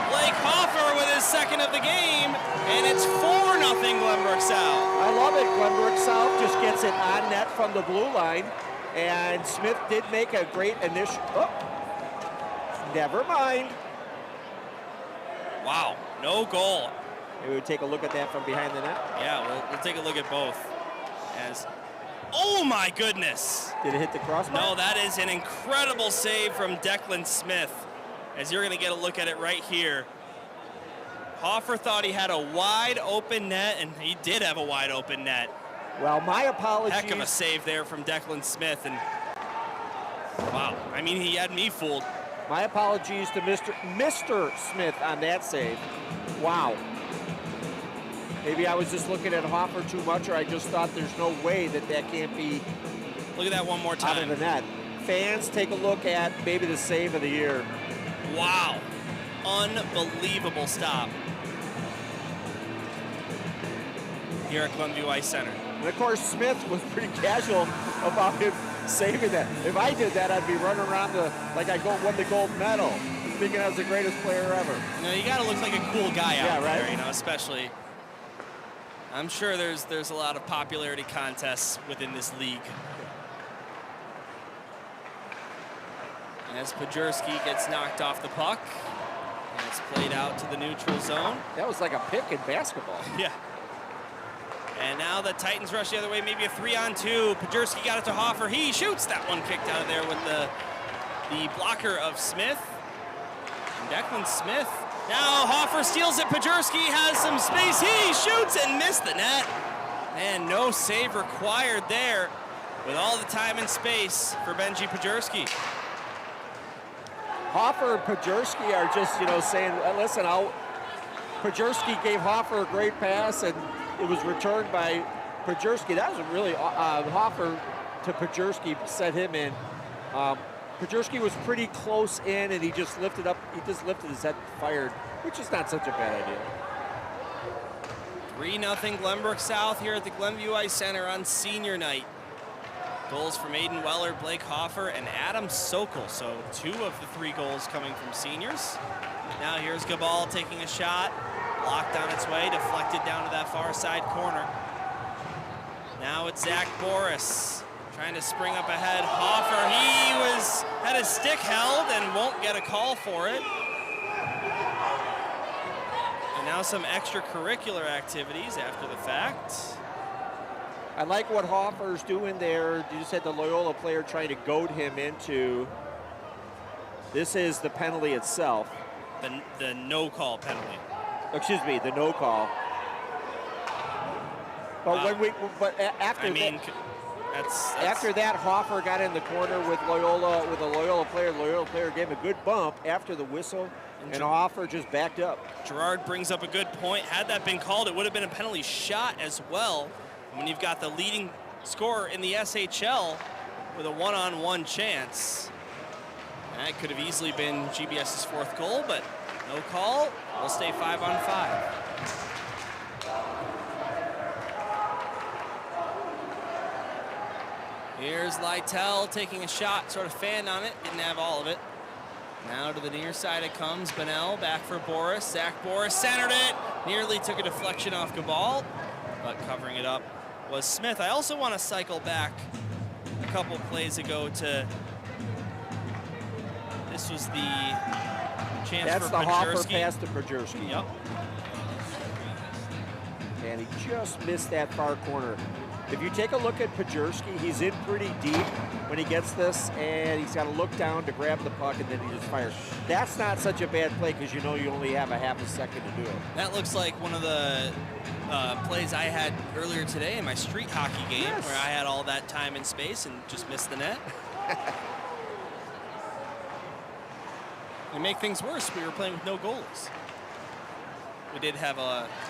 Blake Hoffer with his second of the game, and it's 4-0 Glenbrook South. I love it. Glenbrook South just gets it on net from the blue line, and Smith did make a great initial. Oh, never mind. Wow, no goal. Maybe we'll take a look at that from behind the net. Yeah, we'll take a look at both. Oh my goodness. Did it hit the crossbar? No, that is an incredible save from Declan Smith, as you're going to get a look at it right here. Hoffer thought he had a wide open net, and he did have a wide open net. Well, my apologies. Heck of a save there from Declan Smith, and wow, I mean, he had me fooled. My apologies to Mr. Smith on that save. Wow. Maybe I was just looking at Hoffer too much, or I just thought there's no way that can't be. Look at that one more time. Out of the net. Fans, take a look at maybe the save of the year. Wow. Unbelievable stop here at Glenview Ice Center. And of course, Smith was pretty casual about him saving that. If I did that, I'd be running around like I won the gold medal, thinking I was the greatest player ever. You got to look like a cool guy out right? there, especially. I'm sure there's a lot of popularity contests within this league. As Pajurski gets knocked off the puck, and it's played out to the neutral zone. That was like a pick in basketball. Yeah. And now the Titans rush the other way, maybe a 3-on-2. Pajurski got it to Hoffer. He shoots that one, kicked out of there with the blocker of Smith. And Declan Smith. Now Hoffer steals it. Pajurski has some space. He shoots and missed the net. And no save required there with all the time and space for Benji Pajurski. Hoffer and Pajurski are just, saying, listen, Pajurski gave Hoffer a great pass, and it was returned by Pajurski. That was really, Hoffer to Pajurski set him in. Pajurski was pretty close in, and he just lifted his head and fired, which is not such a bad idea. 3-0 Glenbrook South here at the Glenview Ice Center on senior night. Goals from Aiden Weller, Blake Hoffer, and Adam Sokol. So 2 of the 3 goals coming from seniors. Now here's Gabal taking a shot. Blocked on its way, deflected down to that far side corner. Now it's Zach Boris trying to spring up ahead. Hoffer, he had his stick held and won't get a call for it. And now some extracurricular activities after the fact. I like what Hoffer's doing there. You just had the Loyola player trying to goad him into. This is the penalty itself. The no-call penalty. Excuse me, the no call. But after That's after that, Hoffer got in the corner with Loyola, with a Loyola player. The Loyola player gave him a good bump after the whistle, and Hoffer just backed up. Gerard brings up a good point. Had that been called, it would have been a penalty shot as well. When you've got the leading scorer in the SHL with a one-on-one chance. That could have easily been GBS's 4th goal, but no call. We'll stay 5-on-5. Here's Lytle taking a shot, sort of fanned on it, didn't have all of it. Now to the near side it comes, Bunnell back for Boris. Zach Boris centered it, nearly took a deflection off Gabal, but covering it up was Smith. I also want to cycle back a couple plays ago to, this was the chance That's for the Hoffer Pajurski. pass to Pajurski. Yep. And he just missed that far corner. If you take a look at Pajurski, he's in pretty deep when he gets this, and he's got to look down to grab the puck, and then he just fires. That's not such a bad play because you know you only have a half a second to do it. That looks like one of the plays I had earlier today in my street hockey game, Yes. where I had all that time and space and just missed the net. To make things worse, we were playing with no goalies. We did have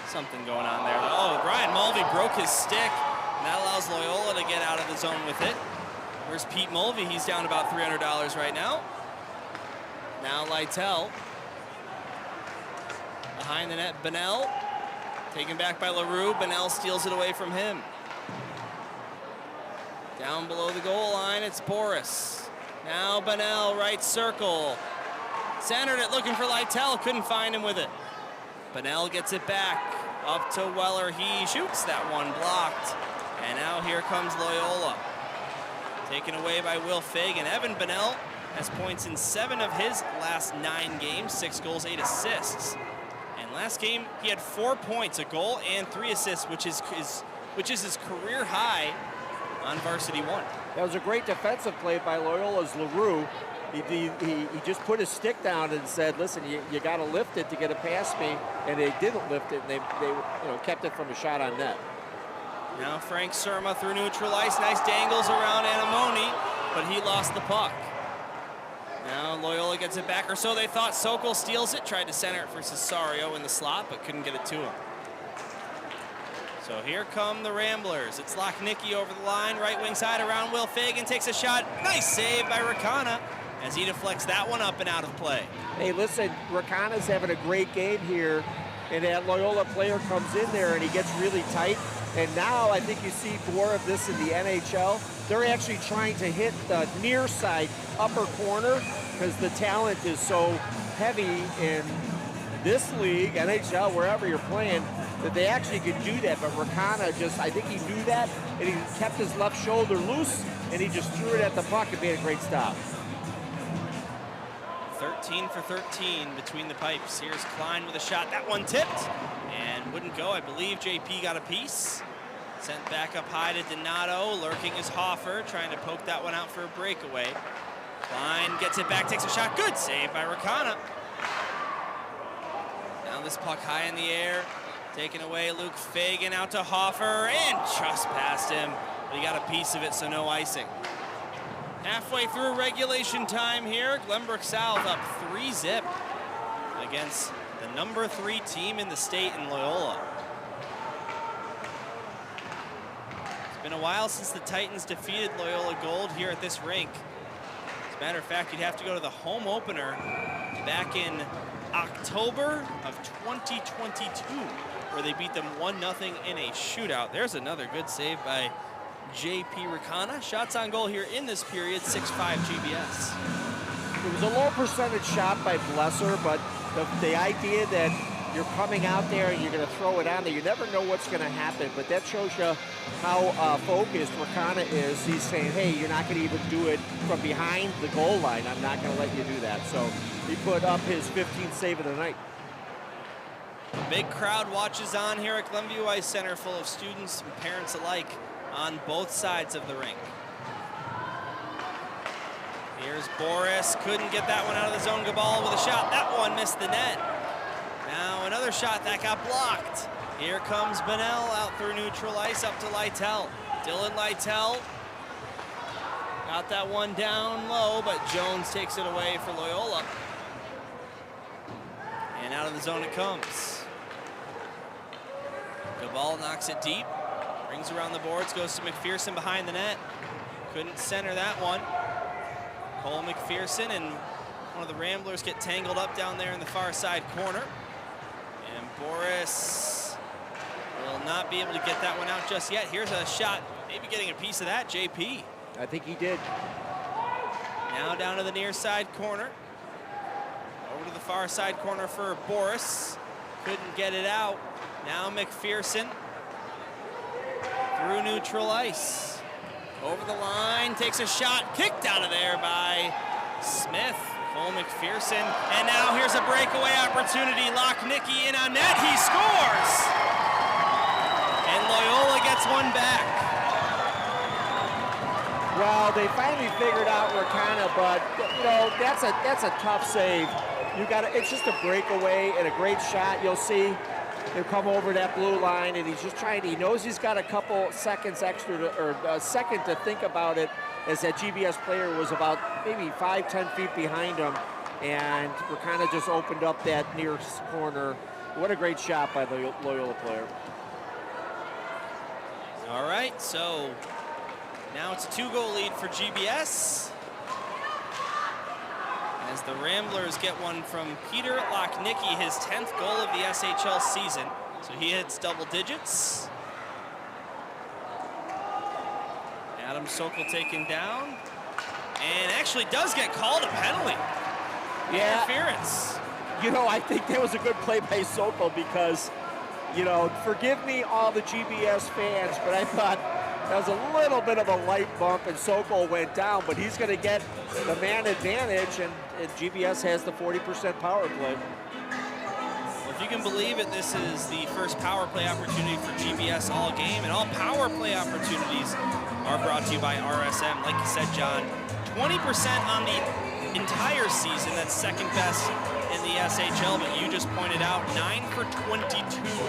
something going on there. Oh, Brian Mulvey broke his stick. And that allows Loyola to get out of the zone with it. Where's Pete Mulvey? He's down about $300 right now. Now Lytle. Behind the net, Bunnell. Taken back by LaRue. Bunnell steals it away from him. Down below the goal line, it's Boris. Now Bunnell, right circle. Centered it, looking for Lytle. Couldn't find him with it. Bunnell gets it back. Up to Weller. He shoots that one, blocked. And now here comes Loyola. Taken away by Will Fagan. Evan Bunnell has points in 7 of his last 9 games, 6 goals, 8 assists. And last game, he had 4 points, a goal and 3 assists, which is his career high on Varsity 1. That was a great defensive play by Loyola's LaRue. He just put his stick down and said, listen, you got to lift it to get it past me. And they didn't lift it, and they kept it from a shot on net. Now Frank Surma through neutral ice. Nice dangles around Anamoni, but he lost the puck. Now Loyola gets it back, or so they thought. Sokol steals it, tried to center it for Cesario in the slot, but couldn't get it to him. So here come the Ramblers. It's Lochnicki over the line, right wing side around Will Fagan, takes a shot. Nice save by Rakana as he deflects that one up and out of play. Hey, listen, Rakana's having a great game here, and that Loyola player comes in there and he gets really tight. And now I think you see more of this in the NHL. They're actually trying to hit the near side upper corner because the talent is so heavy in this league, NHL, wherever you're playing, that they actually can do that. But Rakana just, I think he knew that, and he kept his left shoulder loose, and he just threw it at the puck and made a great stop. 13 for 13 between the pipes. Here's Klein with a shot. That one tipped and wouldn't go. I believe JP got a piece. Sent back up high to Donato. Lurking is Hoffer, trying to poke that one out for a breakaway. Klein gets it back, takes a shot. Good save by Rakana. Now this puck high in the air. Taken away, Luke Fagan out to Hoffer and just past him. But he got a piece of it, so no icing. Halfway through regulation time here, Glenbrook South up 3-0 against the #3 team in the state in Loyola. It's been a while since the Titans defeated Loyola Gold here at this rink. As a matter of fact, you'd have to go to the home opener back in October of 2022, where they beat them 1-0 in a shootout. There's another good save by JP Rakana. Shots on goal here in this period, 6-5 GBS. It was a low percentage shot by Blesser, but the idea that you're coming out there and you're going to throw it on there, you never know what's going to happen, but that shows you how focused Rakana is. He's saying, hey, you're not going to even do it from behind the goal line. I'm not going to let you do that. So he put up his 15th save of the night. Big crowd watches on here at Glenview Ice Center, full of students and parents alike on both sides of the rink. Here's Boris, couldn't get that one out of the zone. Gabal with a shot, that one missed the net. Now another shot that got blocked. Here comes Bunnell out through neutral ice up to Lytle. Dylan Lytle Got that one down low, but Jones takes it away for Loyola. And out of the zone it comes. The ball knocks it deep, brings around the boards, goes to McPherson behind the net. Couldn't center that one. Cole McPherson and one of the Ramblers get tangled up down there in the far side corner. And Boris will not be able to get that one out just yet. Here's a shot, maybe getting a piece of that, JP. I think he did. Now down to the near side corner. Over to the far side corner for Boris. Couldn't get it out. Now McPherson through neutral ice. Over the line, takes a shot, kicked out of there by Smith. Cole McPherson, and now here's a breakaway opportunity. Lochnicki in on net, he scores! And Loyola gets one back. Well, they finally figured out Rakana, but you know, that's a tough save. It's just a breakaway and a great shot. You'll see he'll come over that blue line, and he's just he knows he's got a couple seconds extra, or a second to think about it, as that GBS player was about maybe 5-10 feet behind him, and Rakana just opened up that near corner. What a great shot by the Loyola player. All right, so now it's a 2-goal lead for GBS, as the Ramblers get one from Peter Lochnicki, his 10th goal of the SHL season. So he hits double digits. Adam Sokol taken down, and actually does get called a penalty. Yeah. Interference. You know, I think that was a good play by Sokol, because, you know, forgive me all the GBS fans, but I thought that was a little bit of a light bump, and Sokol went down, but he's going to get the man advantage, and GBS has the 40% power play. Well, if you can believe it, this is the first power play opportunity for GBS all game, and all power play opportunities are brought to you by RSM. Like you said, John, 20% on the entire season. That's second best in the SHL, but you just pointed out 9 for 22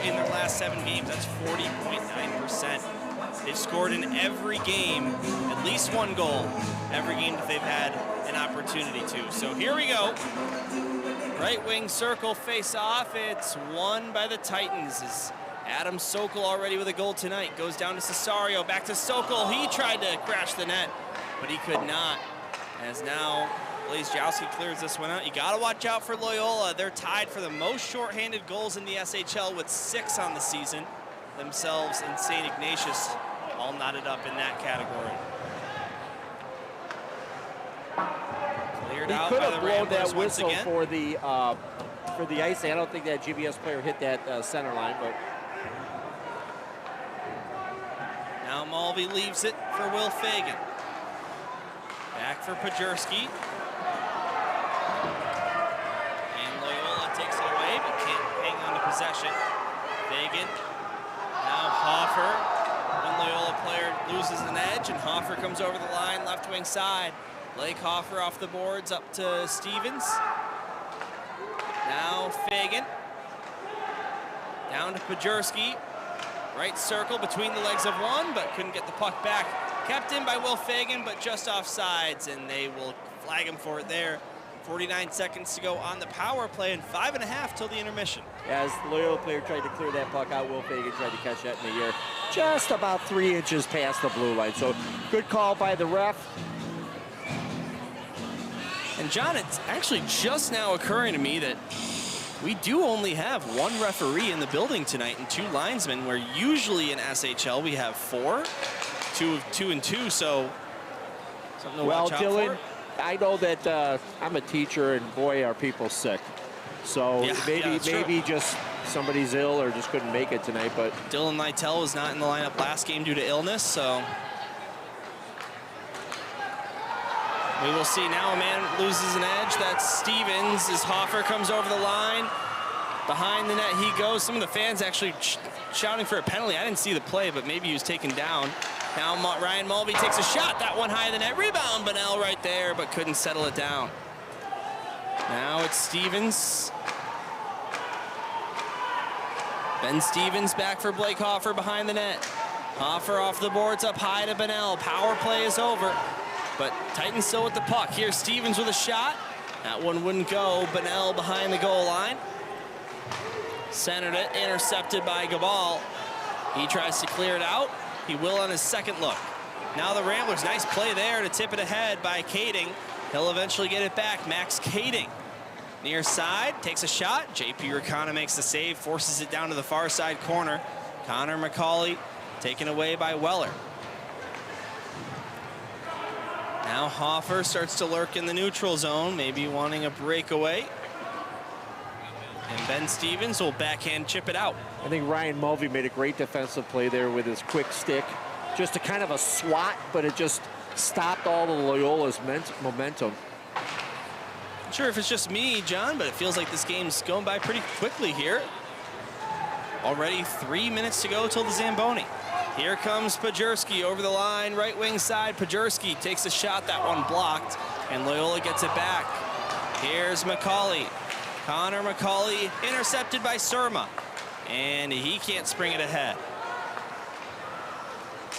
in their last 7 games. That's 40.9%. They've scored in every game, at least 1 goal, every game that they've had an opportunity to. So here we go. Right wing circle face off. It's won by the Titans. As Adam Sokol already with a goal tonight. Goes down to Cesario, back to Sokol. He tried to crash the net, but he could not. As now Blazejowski clears this one out. You gotta watch out for Loyola. They're tied for the most shorthanded goals in the SHL with 6 on the season. Themselves and St. Ignatius all knotted up in that category. Cleared out by the Ramblers once again. He could have blown that whistle for the icing. I don't think that GBS player hit that center line, but now Mulvey leaves it for Will Fagan. Back for Pajerski. And Loyola takes it away, but can't hang on to possession. Fagan. Now Hoffer. One Loyola player loses an edge, and Hoffer comes over the line, left wing side. Blake Hoffer off the boards up to Stevens. Now Fagan. Down to Pajerski. Right circle between the legs of one, but couldn't get the puck back. Kept in by Will Fagan, but just off sides, and they will flag him for it there. 49 seconds to go on the power play, and 5.5 till the intermission. As the Loyola player tried to clear that puck out, Will Fagan tried to catch that in the air, just about 3 inches past the blue line. So good call by the ref. And John, it's actually just now occurring to me that we do only have 1 referee in the building tonight and 2 linesmen, where usually in SHL we have 4, 2 and 2, so something to watch out Dylan, for. I know that I'm a teacher, and boy, are people sick. So maybe just somebody's ill or just couldn't make it tonight. But Dylan Lytell was not in the lineup last game due to illness, so we will see. Now a man loses an edge. That's Stevens as Hoffer comes over the line. Behind the net he goes. Some of the fans actually shouting for a penalty. I didn't see the play, but maybe he was taken down. Now Ryan Mulvey takes a shot. That one high of the net. Rebound, Bunnell right there, but couldn't settle it down. Now it's Stevens. Ben Stevens back for Blake Hoffer behind the net. Hoffer off the boards up high to Bunnell. Power play is over. but Titans still with the puck. Here's Stevens with a shot. That one wouldn't go. Bonnell behind the goal line. Centered it, intercepted by Gabal. He tries to clear it out. He will on his second look. Now the Ramblers, nice play there to tip it ahead by Kading. He'll eventually get it back. Max Kading, near side, takes a shot. JP Rakana makes the save, forces it down to the far side corner. Connor McCauley taken away by Weller. Now Hoffer starts to lurk in the neutral zone, maybe wanting a breakaway. And Ben Stevens will backhand chip it out. I think Ryan Mulvey made a great defensive play there with his quick stick. Just a kind of a swat, but it just stopped all of Loyola's momentum. Not sure if it's just me, John, but it feels like this game's going by pretty quickly here. Already 3 minutes to go till the Zamboni. Here comes Pajerski over the line, right wing side. Pajerski takes a shot, that one blocked, and Loyola gets it back. Here's McCauley. Connor McCauley intercepted by Surma, and he can't spring it ahead.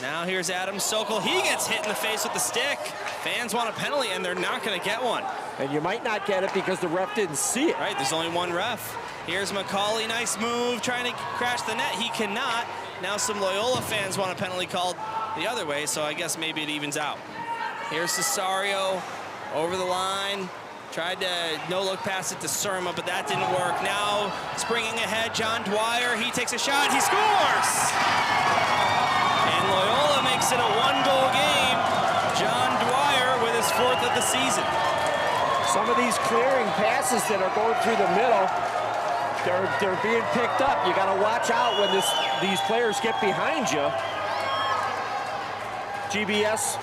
Now here's Adam Sokol. He gets hit in the face with the stick. Fans want a penalty, and they're not going to get one. And you might not get it because the ref didn't see it. Right, there's only one ref. Here's McCauley, nice move, trying to crash the net. He cannot. Now some Loyola fans want a penalty called the other way, so I guess maybe it evens out. Here's Cesario over the line. Tried to no-look pass it to Surma, but that didn't work. Now springing ahead, John Dwyer. He takes a shot, he scores! And Loyola makes it a one-goal game. John Dwyer with his 4th of the season. Some of these clearing passes that are going through the middle, they're being picked up. You got to watch out when these players get behind you. GBS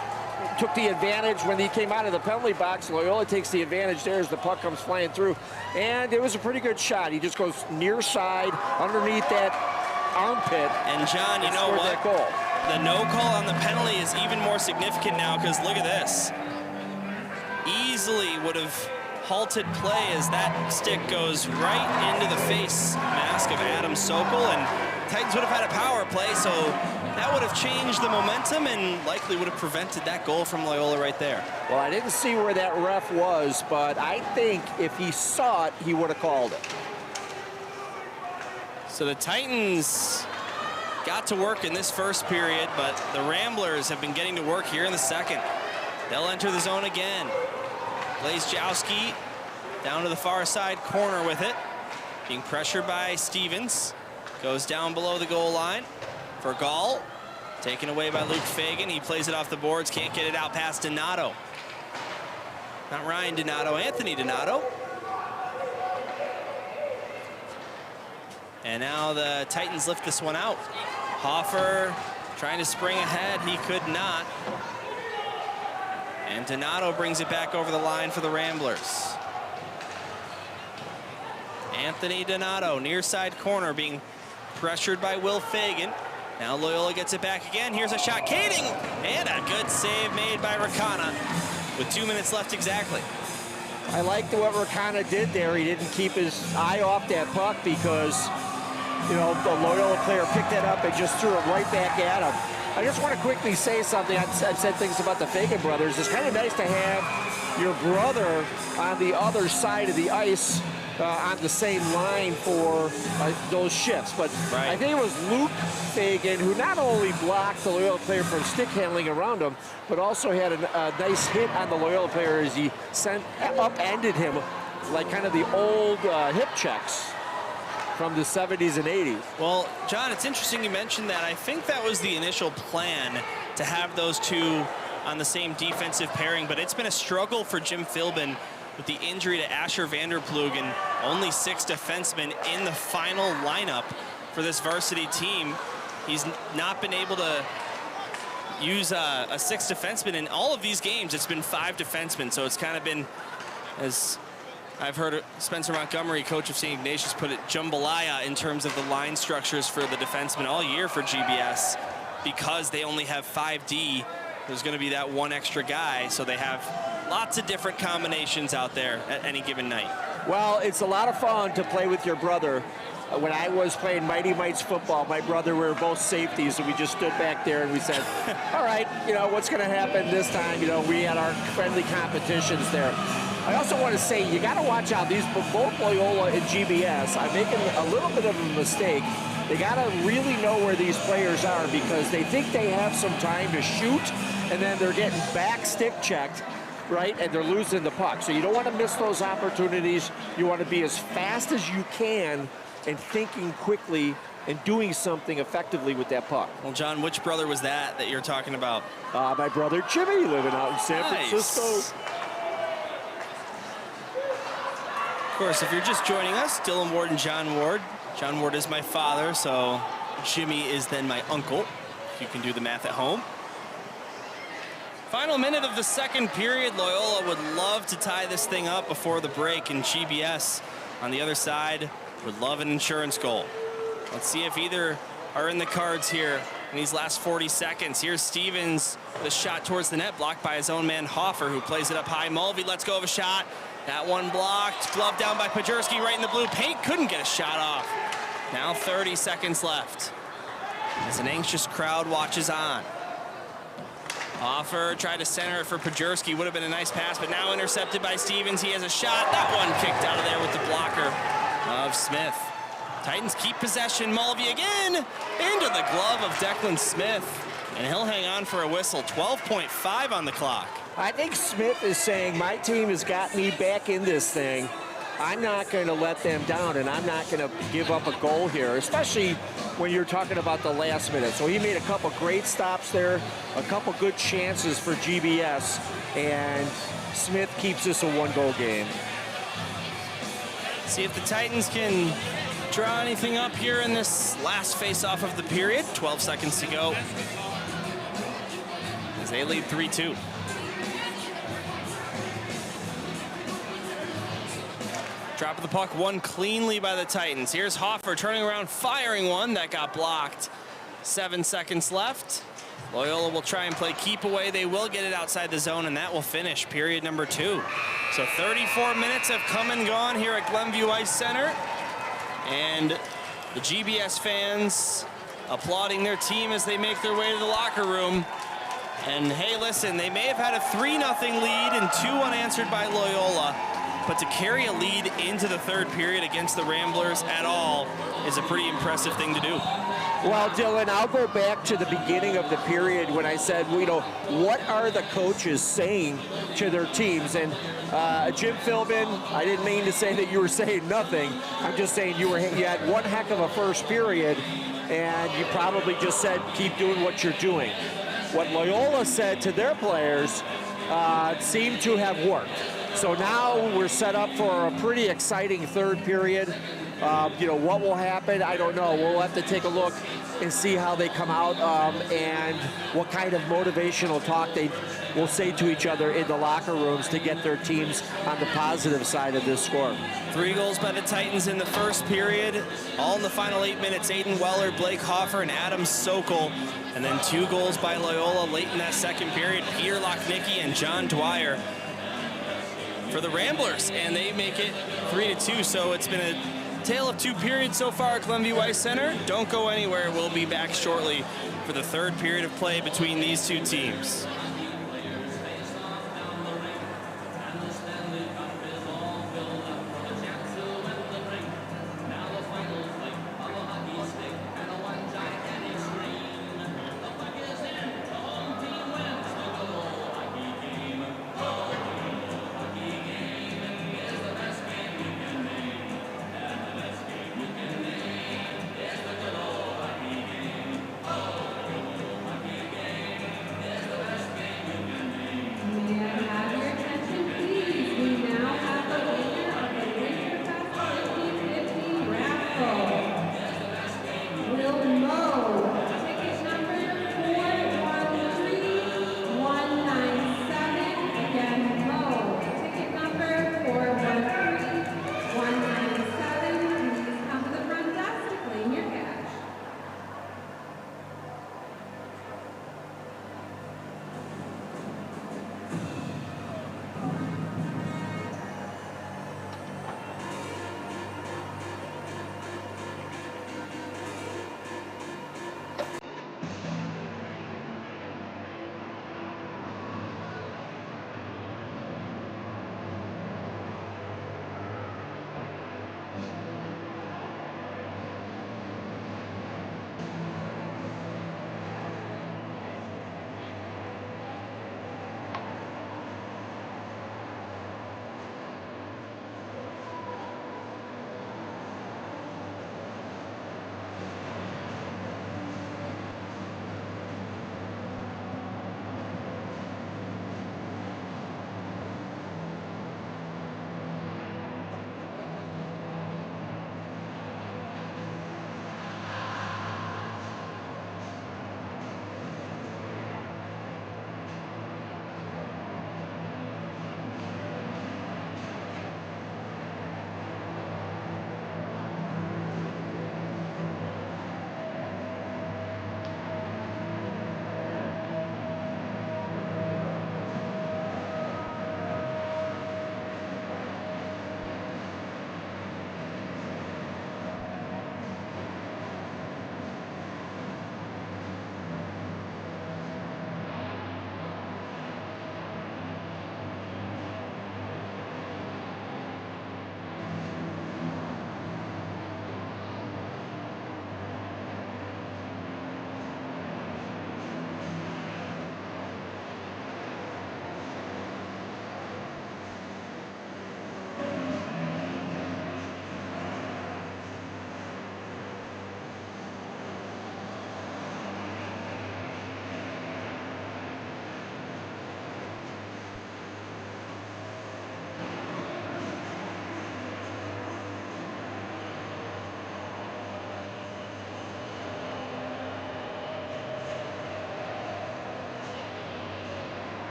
took the advantage when he came out of the penalty box. Loyola takes the advantage there as the puck comes flying through. And it was a pretty good shot. He just goes near side, underneath that armpit. And John, you know what? The no call on the penalty is even more significant now, because look at this. Easily would have halted play as that stick goes right into the face mask of Adam Sokol, and Titans would have had a power play, so that would have changed the momentum and likely would have prevented that goal from Loyola right there. Well, I didn't see where that ref was, but I think if he saw it, he would have called it. So the Titans got to work in this first period, but the Ramblers have been getting to work here in the second. They'll enter the zone again. Blazejowski down to the far side corner with it. Being pressured by Stevens. Goes down below the goal line for Gall. Taken away by Luke Fagan. He plays it off the boards, can't get it out past Donato. Not Ryan Donato, Anthony Donato. And now the Titans lift this one out. Hoffer trying to spring ahead, he could not. And Donato brings it back over the line for the Ramblers. Anthony Donato, near side corner, being pressured by Will Fagan. Now Loyola gets it back again. Here's a shot, Kading, and a good save made by Rakana with 2 minutes left exactly. I liked what Rakana did there. He didn't keep his eye off that puck because, you know, the Loyola player picked it up and just threw it right back at him. I just want to quickly say something. I've said things about the Fagan brothers. It's kind of nice to have your brother on the other side of the ice on the same line for those shifts. But right. I think it was Luke Fagan who not only blocked the Loyola player from stick handling around him, but also had a nice hit on the Loyola player as he upended him like kind of the old hip checks from the 70s and 80s. Well, John, it's interesting you mentioned that. I think that was the initial plan, to have those two on the same defensive pairing, but it's been a struggle for Jim Philbin with the injury to Asher Vanderplug and only 6 defensemen in the final lineup for this varsity team. He's not been able to use a 6th defenseman in all of these games. It's been 5 defensemen, so it's kind of been, as I've heard Spencer Montgomery, coach of St. Ignatius, put it, jambalaya in terms of the line structures for the defensemen all year for GBS, because they only have 5D. There's going to be that one extra guy, so they have lots of different combinations out there at any given night. Well, it's a lot of fun to play with your brother, when I was playing Mighty Mites football, my brother, we were both safeties, and we just stood back there and we said, all right, what's going to happen this time? We had our friendly competitions there. I also want to say, you got to watch out. These both Loyola and GBS are making a little bit of a mistake. They got to really know where these players are because they think they have some time to shoot, and then they're getting back stick checked, right, and they're losing the puck. So you don't want to miss those opportunities. You want to be as fast as you can and thinking quickly and doing something effectively with that puck. Well, John, which brother was that you're talking about? My brother Jimmy, living out in San Francisco. Of course, if you're just joining us, Dylan Ward and John Ward. John Ward is my father, so Jimmy is then my uncle. You can do the math at home. Final minute of the second period. Loyola would love to tie this thing up before the break, and GBS on the other side would love an insurance goal. Let's see if either are in the cards here in these last 40 seconds. Here's Stevens with a shot towards the net, blocked by his own man Hoffer, who plays it up high. Mulvey lets go of a shot. That one blocked. Glove down by Pajerski right in the blue paint. Couldn't get a shot off. Now 30 seconds left as an anxious crowd watches on. Hoffer tried to center it for Pajerski. Would have been a nice pass, but now intercepted by Stevens. He has a shot. That one kicked out of there with the blocker of Smith. Titans keep possession. Mulvey again into the glove of Declan Smith, and he'll hang on for a whistle. 12.5 on the clock. I think Smith is saying, my team has got me back in this thing. I'm not going to let them down, and I'm not going to give up a goal here, especially when you're talking about the last minute. So he made a couple great stops there, a couple good chances for GBS, and Smith keeps this a one-goal game. See if the Titans can draw anything up here in this last face-off of the period. 12 seconds to go as they lead 3-2. Drop of the puck won cleanly by the Titans. Here's Hoffer turning around, firing one that got blocked. 7 seconds left. Loyola will try and play keep away. They will get it outside the zone, and that will finish period number 2. So 34 minutes have come and gone here at Glenview Ice Center. And the GBS fans applauding their team as they make their way to the locker room. And hey, listen, they may have had a 3-0 lead and 2 unanswered by Loyola, but to carry a lead into the third period against the Ramblers at all is a pretty impressive thing to do. Well, Dylan, I'll go back to the beginning of the period when I said, what are the coaches saying to their teams? And Jim Philbin, I didn't mean to say that you were saying nothing. I'm just saying you had one heck of a first period, and you probably just said, keep doing what you're doing. What Loyola said to their players seemed to have worked. So now we're set up for a pretty exciting third period. What will happen, I don't know. We'll have to take a look and see how they come out and what kind of motivational talk they will say to each other in the locker rooms to get their teams on the positive side of this score. 3 goals by the Titans in the first period, all in the final 8 minutes. Aiden Weller, Blake Hoffer, and Adam Sokol. And then 2 goals by Loyola late in that second period. Peter Lochnicki and John Dwyer for the Ramblers, and they make it 3-2. So it's been a tale of 2 periods so far at Glenview Ice Center. Don't go anywhere. We'll be back shortly for the third period of play between these 2 teams.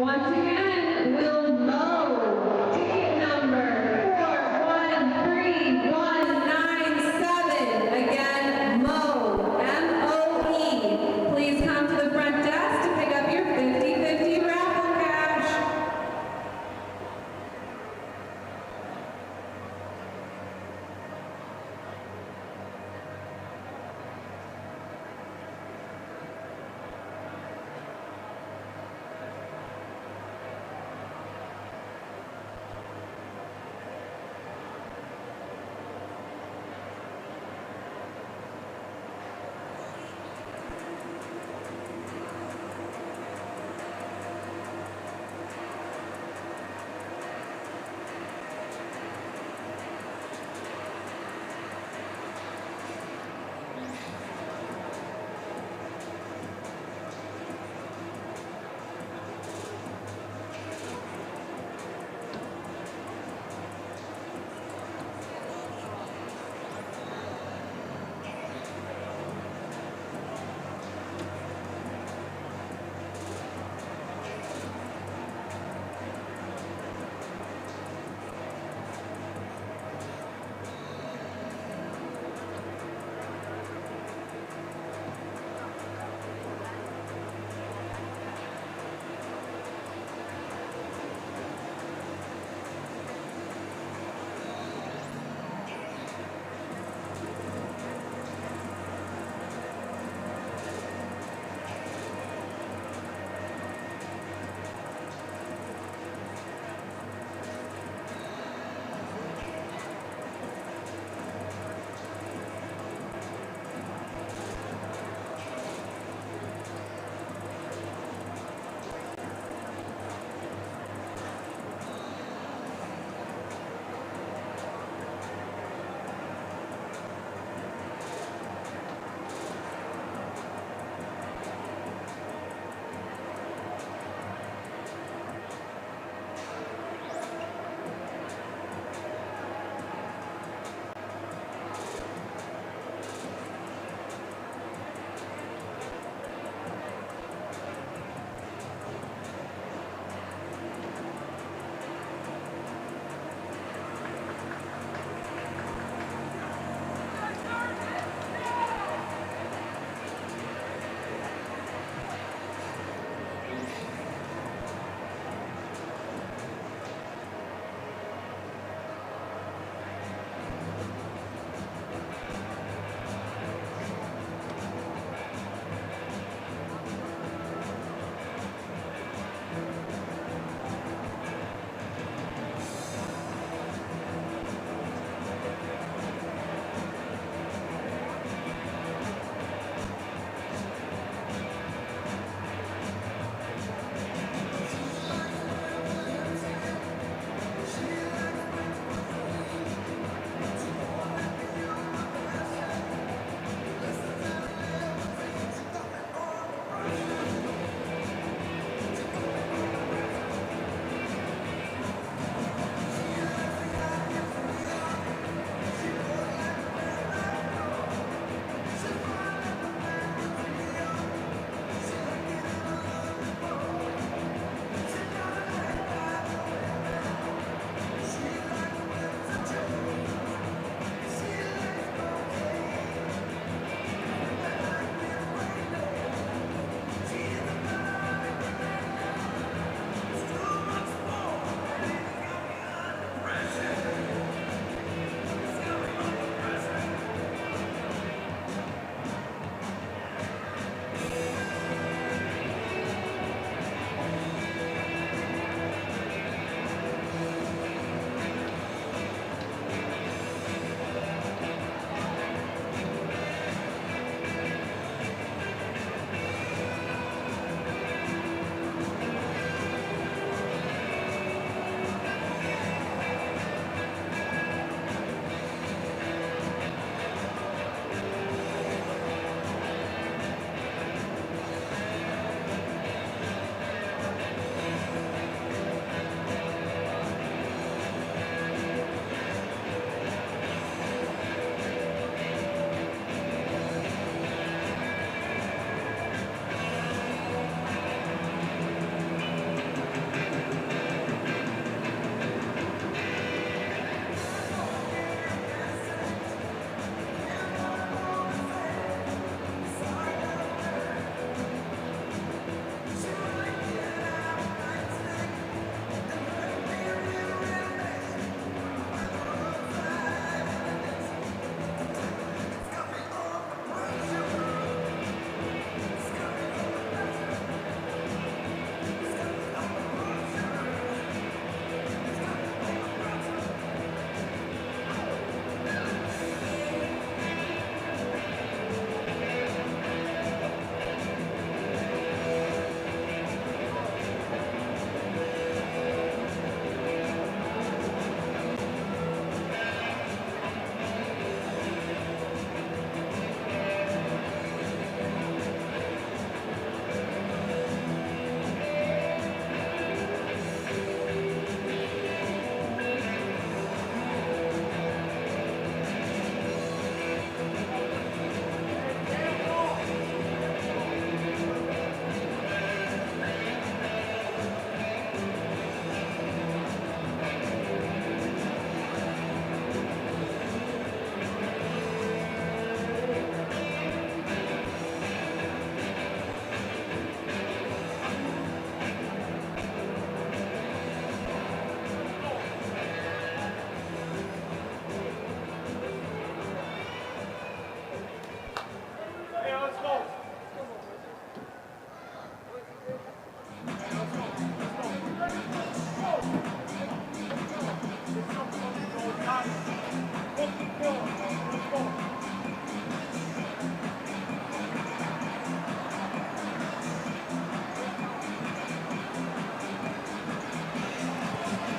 Once again, Will Moe, ticket number 413197. Again, Moe, M-O-E. Please come to the front desk to pick up your 50/50 raffle cash.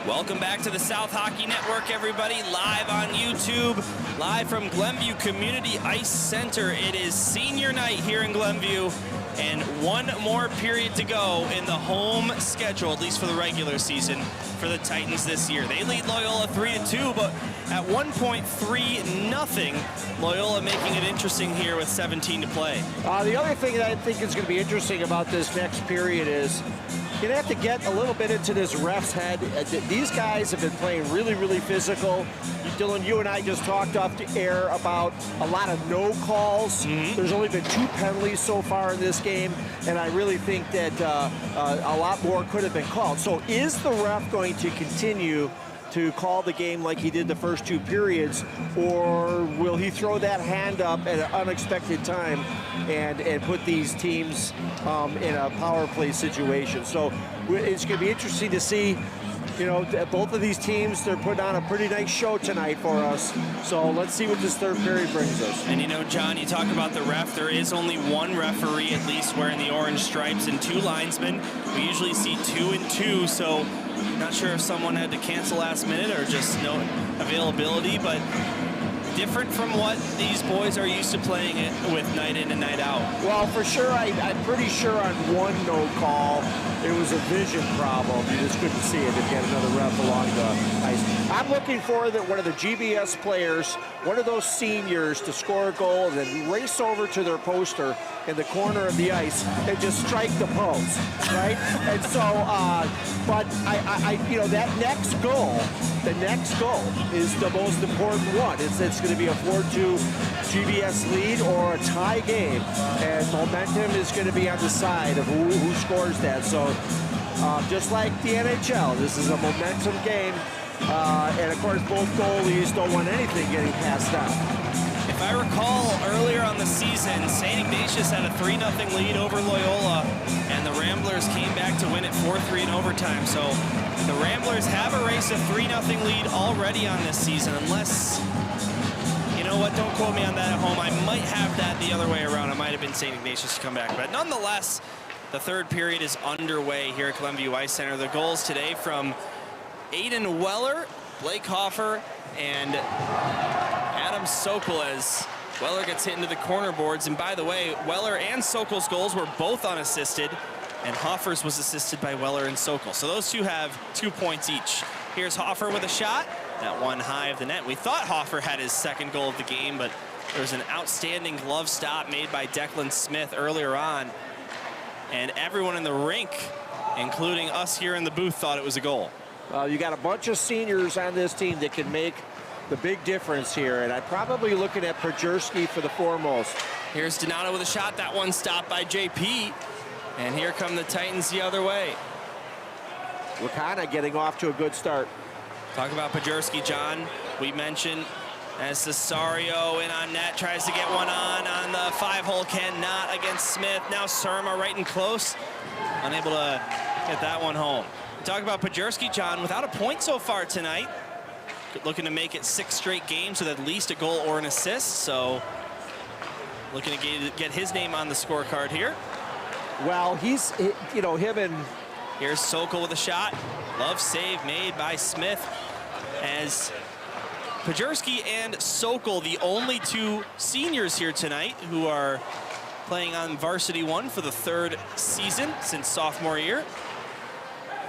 Welcome back to the South Hockey Network, everybody. Live on YouTube, live from Glenview Community Ice Center. It is senior night here in Glenview, and one more period to go in the home schedule, at least for the regular season, for the Titans this year. They lead Loyola 3-2, but at 1.3-0, Loyola making it interesting here with 17 to play. The other thing that I think is going to be interesting about this next period is you're going to have to get a little bit into this ref's head. These guys have been playing really, really physical. Dylan, you and I just talked off the air about a lot of no calls. There's only been 2 penalties so far in this game, and I really think that a lot more could have been called. So is the ref going to continue to call the game like he did the first 2 periods, or will he throw that hand up at an unexpected time and put these teams in a power play situation? So it's going to be interesting to see. You know, both of these teams, they're putting on a pretty nice show tonight for us. So let's see what this third period brings us. And you know, John, you talk about the ref. There is only 1 referee, at least, wearing the orange stripes, and 2 linesmen. We usually see 2 and 2, so not sure if someone had to cancel last minute or just no availability, but different from what these boys are used to playing it with night in and night out. Well, for sure, I'm pretty sure on 1 no call, it was a vision problem. You just couldn't see it if you had another ref along the ice. I'm looking for one of the GBS players, one of those seniors, to score a goal and then race over to their poster in the corner of the ice and just strike the post, right? And so, but you know, that next goal, the next goal is the most important one. It's going to be a 4-2 GBS lead or a tie game, and momentum is going to be on the side of who scores that. So just like the NHL, this is a momentum game, and of course both goalies don't want anything getting passed out. If I recall, earlier on the season, St. Ignatius had a 3-0 lead over Loyola, and the Ramblers came back to win it 4-3 in overtime. So the Ramblers have erased a 3-0 lead already on this season, unless, you know what, don't quote me on that at home. I might have that the other way around. It might have been St. Ignatius to come back. But nonetheless, the third period is underway here at Glenview Ice Center. The goals today from Aiden Weller, Blake Hoffer, and Adam Sokol, as Weller gets hit into the corner boards. And by the way, Weller and Sokol's goals were both unassisted, and Hoffer's was assisted by Weller and Sokol. So those two have 2 points each. Here's Hoffer with a shot. That one high of the net. We thought Hoffer had his second goal of the game, but there was an outstanding glove stop made by Declan Smith earlier on. And everyone in the rink, including us here in the booth, thought it was a goal. You got a bunch of seniors on this team that can make the big difference here, and I'm probably looking at Projerski for the foremost. Here's Donato with a shot. That one stopped by JP. And here come the Titans the other way. We're kind of getting off to a good start. Talk about Projerski, John. We mentioned as Cesario in on net, tries to get one on the 5-hole, cannot against Smith. Now Surma right and close, unable to get that one home. Talk about Projerski, John, without a point so far tonight. Looking to make it 6 straight games with at least a goal or an assist. So looking to get his name on the scorecard here. Well, he's, you know, him and... Here's Sokol with a shot. Love save made by Smith, as Projerski and Sokol, the only 2 seniors here tonight who are playing on Varsity 1 for the 3rd season since sophomore year.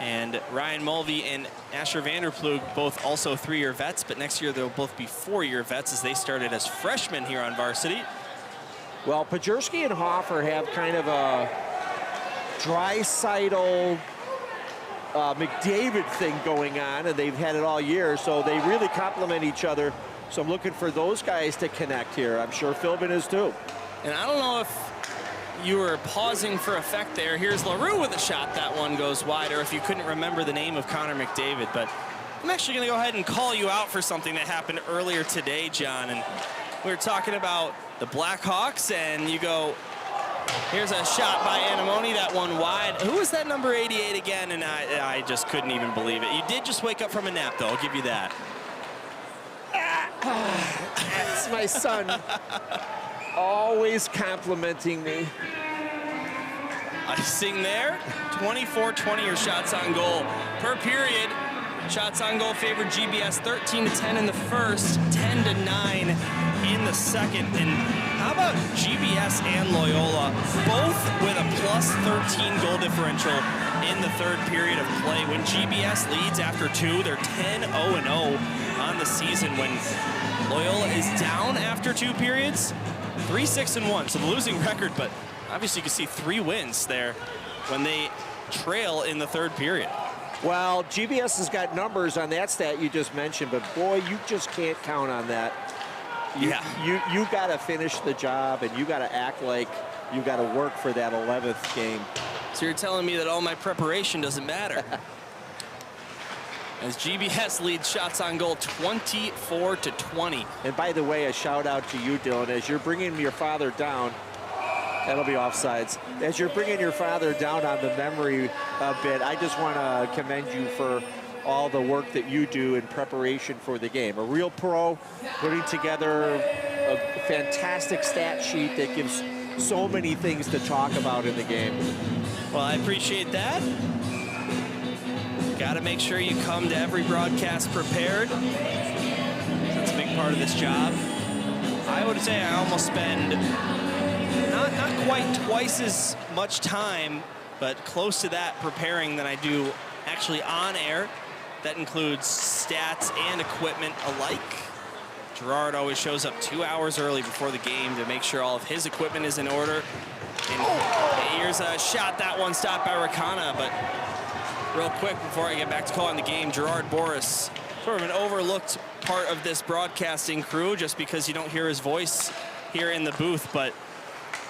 And Ryan Mulvey and Asher Vanderplug, both also 3-year vets, but next year they'll both be 4-year vets as they started as freshmen here on Varsity. Well, Projerski and Hoffer have kind of a Draisaitl, McDavid thing going on, and they've had it all year, so they really complement each other. So I'm looking for those guys to connect here. I'm sure Philbin is too. And I don't know if you were pausing for effect there. Here's LaRue with a shot. That one goes wide, or if you couldn't remember the name of Connor McDavid. But I'm actually going to go ahead and call you out for something that happened earlier today, John. And we were talking about the Blackhawks, and you go, here's a shot by Anamoni, that one wide. Who was that number 88 again? And I just couldn't even believe it. You did just wake up from a nap, though. I'll give you that. That's my son. Always complimenting me. Icing there. 24-20 shots on goal per period. Shots on goal favored GBS 13-10 in the first, 10-9 in the second. And how about GBS and Loyola, both with a plus 13 goal differential in the third period of play. When GBS leads after 2, they're 10-0-0 on the season. When Loyola is down after 2 periods, 3-6-1, so the losing record, but obviously you can see 3 wins there when they trail in the third period. Well, GBS has got numbers on that stat you just mentioned, but boy, you just can't count on that. You got to finish the job, and you got to act like you got to work for that 11th game. So you're telling me that all my preparation doesn't matter? As GBS leads shots on goal 24-20. And by the way, a shout out to you, Dylan, as you're bringing your father down. That'll be offsides. As you're bringing your father down on the memory bit, I just want to commend you for all the work that you do in preparation for the game. A real pro, putting together a fantastic stat sheet that gives so many things to talk about in the game. Well, I appreciate that. Got to make sure you come to every broadcast prepared. That's a big part of this job. I would say I almost spend not quite twice as much time, but close to that preparing than I do actually on air. That includes stats and equipment alike. Gerard always shows up 2 hours early before the game to make sure all of his equipment is in order. And here's a shot, that one stopped by Rakana, but real quick before I get back to calling the game, Gerard Boris, sort of an overlooked part of this broadcasting crew just because you don't hear his voice here in the booth, but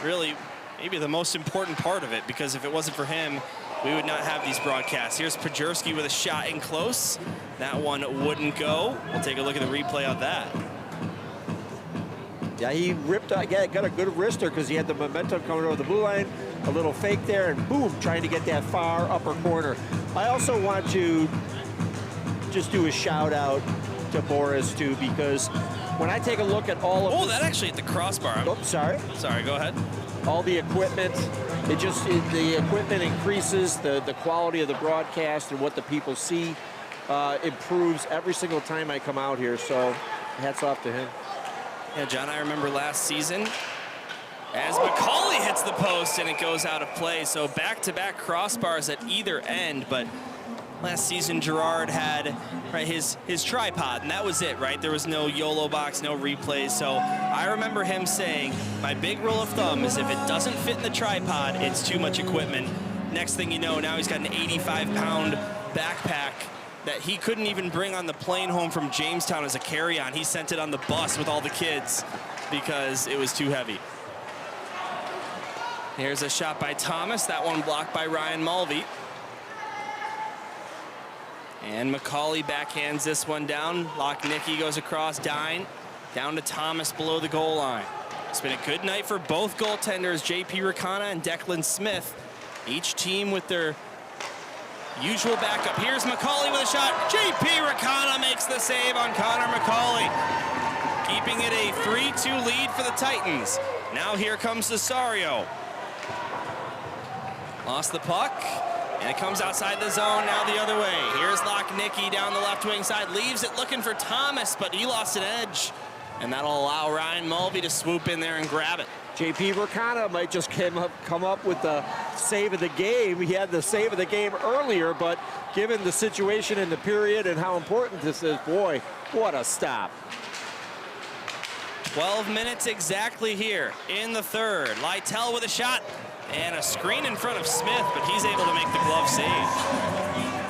really maybe the most important part of it, because if it wasn't for him, we would not have these broadcasts. Here's Pajerski with a shot in close. That one wouldn't go. We'll take a look at the replay of that. Yeah, he ripped out, got a good wrister because he had the momentum coming over the blue line, a little fake there, and boom, trying to get that far upper corner. I also want to just do a shout out to Boris too, because when I take a look at all of that actually hit the crossbar. Oh, sorry. Sorry, go ahead. All the equipment, the equipment increases, the quality of the broadcast and what the people see improves every single time I come out here, so hats off to him. Yeah, John, I remember last season as McCauley hits the post and it goes out of play. So back-to-back crossbars at either end, but last season Gerard had his tripod, and that was it, right? There was no YOLO box, no replays. So I remember him saying, my big rule of thumb is if it doesn't fit in the tripod, it's too much equipment. Next thing you know, now he's got an 85-pound backpack that he couldn't even bring on the plane home from Jamestown as a carry-on. He sent it on the bus with all the kids because it was too heavy. Here's a shot by Thomas. That one blocked by Ryan Mulvey. And McCauley backhands this one down. Lochnicki goes across, down to Thomas below the goal line. It's been a good night for both goaltenders, JP Rakana and Declan Smith. Each team with their usual backup. Here's McCauley with a shot. JP Rakana makes the save on Connor McCauley, keeping it a 3-2 lead for the Titans. Now here comes Cesario. Lost the puck, and it comes outside the zone, now the other way. Here's Lochnicki down the left wing side, leaves it looking for Thomas, but he lost an edge, and that'll allow Ryan Mulvey to swoop in there and grab it. JP Rakana might just come up with the save of the game. He had the save of the game earlier, but given the situation in the period and how important this is, boy, what a stop. 12 minutes exactly here in the third. Lytle with a shot and a screen in front of Smith, but he's able to make the glove save.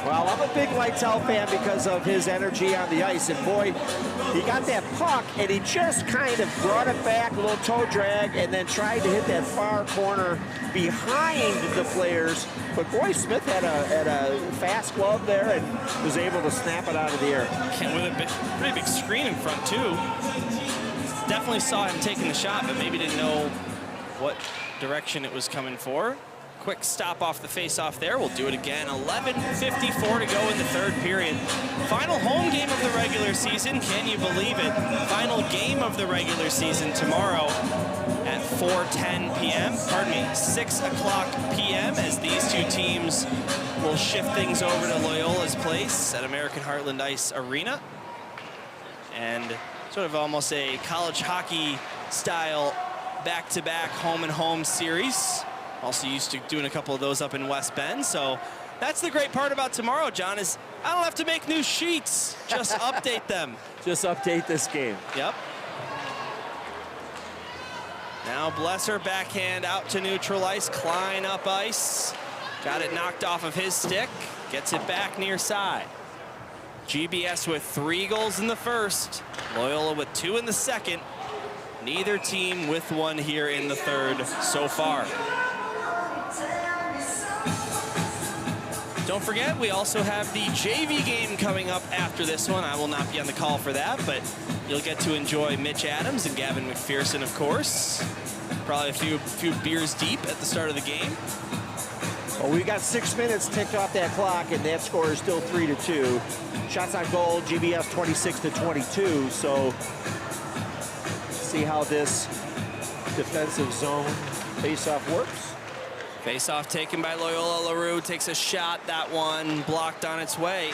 Well, I'm a big Lytle fan because of his energy on the ice, and boy, he got that puck, and he just kind of brought it back, a little toe drag, and then tried to hit that far corner behind the players. But boy, Smith had a fast glove there and was able to snap it out of the air. With a pretty big screen in front, too. Definitely saw him taking the shot, but maybe didn't know what direction it was coming for. Quick stop off the face-off there. We'll do it again. 11:54 to go in the third period. Final home game of the regular season. Can you believe it? Final game of the regular season tomorrow at 4:10 p.m. Pardon me, 6 o'clock p.m. as these two teams will shift things over to Loyola's place at American Heartland Ice Arena. And sort of almost a college hockey style back-to-back home-and-home series. Also used to doing a couple of those up in West Bend. So that's the great part about tomorrow, John, is I don't have to make new sheets. Just update them. Just update this game. Yep. Now Blesser backhand out to neutral ice. Klein up ice. Got it knocked off of his stick. Gets it back near side. GBS with 3 goals in the first. Loyola with 2 in the second. Neither team with 1 here in the third so far. Don't forget, we also have the JV game coming up after this one. I will not be on the call for that, but you'll get to enjoy Mitch Adams and Gavin McPherson, of course. Probably a few beers deep at the start of the game. Well, we got 6 minutes ticked off that clock, and that score is still 3-2. Shots on goal, GBS 26-22. So see how this defensive zone face-off works. Face-off taken by Loyola. LaRue takes a shot. That one blocked on its way.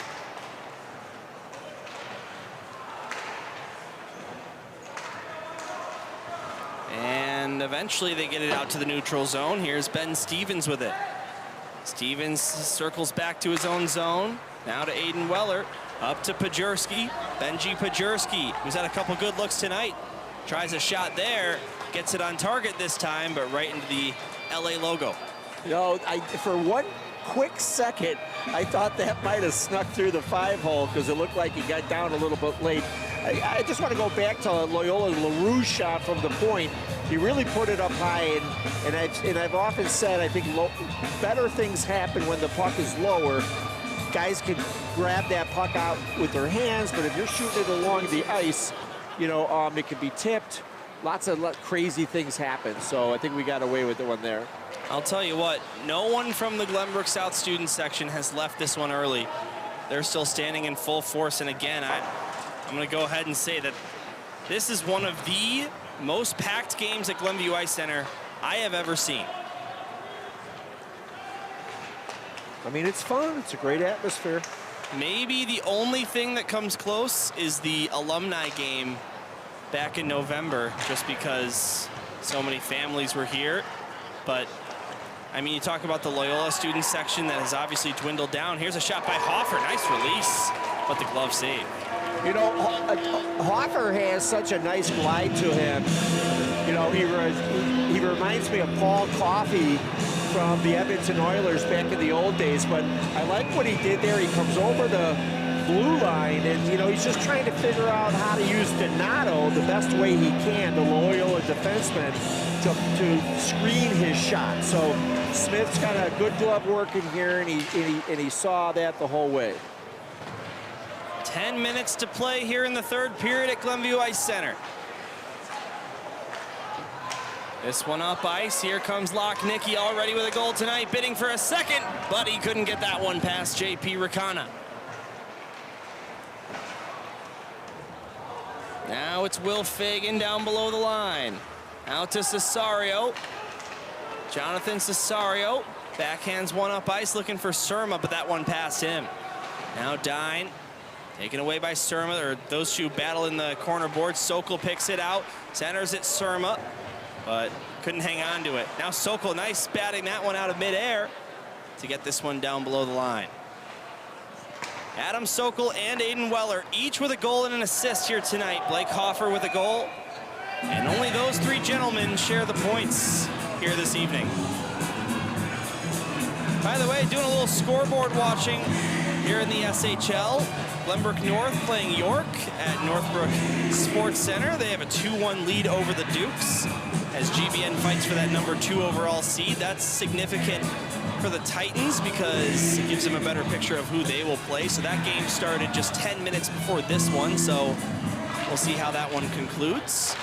And eventually they get it out to the neutral zone. Here's Ben Stevens with it. Stevens circles back to his own zone. Now to Aiden Weller. Up to Pajurski. Benji Pajurski, who's had a couple good looks tonight. Tries a shot there. Gets it on target this time, but right into the LA logo. You know, for one quick second, I thought that might have snuck through the 5-hole because it looked like he got down a little bit late. I just want to go back to Loyola's LaRue shot from the point. He really put it up high, and I've often said I think better things happen when the puck is lower. Guys can grab that puck out with their hands, but if you're shooting it along the ice, you know, it can be tipped. Lots of crazy things happen, so I think we got away with the one there. I'll tell you what, no one from the Glenbrook South student section has left this one early. They're still standing in full force, and again, I'm going to go ahead and say that this is one of the most packed games at Glenview Ice Center I have ever seen. I mean, it's fun. It's a great atmosphere. Maybe the only thing that comes close is the alumni game back in November, just because so many families were here. But I mean, you talk about the Loyola student section that has obviously dwindled down. Here's a shot by Hoffer. Nice release, but the glove save. You know, Hoffer has such a nice glide to him. You know, he reminds me of Paul Coffey from the Edmonton Oilers back in the old days. But I like what he did there. He comes over the blue line, and, you know, he's just trying to figure out how to use Donato the best way he can, the Loyola defenseman, to screen his shot. So Smith's got a good glove work in here, and he saw that the whole way. 10 minutes to play here in the third period at Glenview Ice Center. This one up ice. Here comes Lochnicki already with a goal tonight, bidding for a second, but he couldn't get that one past J.P. Rakana. Now it's Will Fagan down below the line. Out to Cesario. Jonathan Cesario backhands one up ice, looking for Surma, but that one passed him. Now Dine, taken away by Surma, or those two battle in the corner board. Sokol picks it out, centers it Surma, but couldn't hang on to it. Now Sokol, nice batting that one out of midair to get this one down below the line. Adam Sokol and Aiden Weller, each with a goal and an assist here tonight. Blake Hoffer with a goal. And only those 3 gentlemen share the points here this evening. By the way, doing a little scoreboard watching here in the SHL. Glenbrook North playing York at Northbrook Sports Center. They have a 2-1 lead over the Dukes as GBN fights for that number 2 overall seed. That's significant for the Titans because it gives them a better picture of who they will play. So that game started just 10 minutes before this one, so we'll see how that one concludes.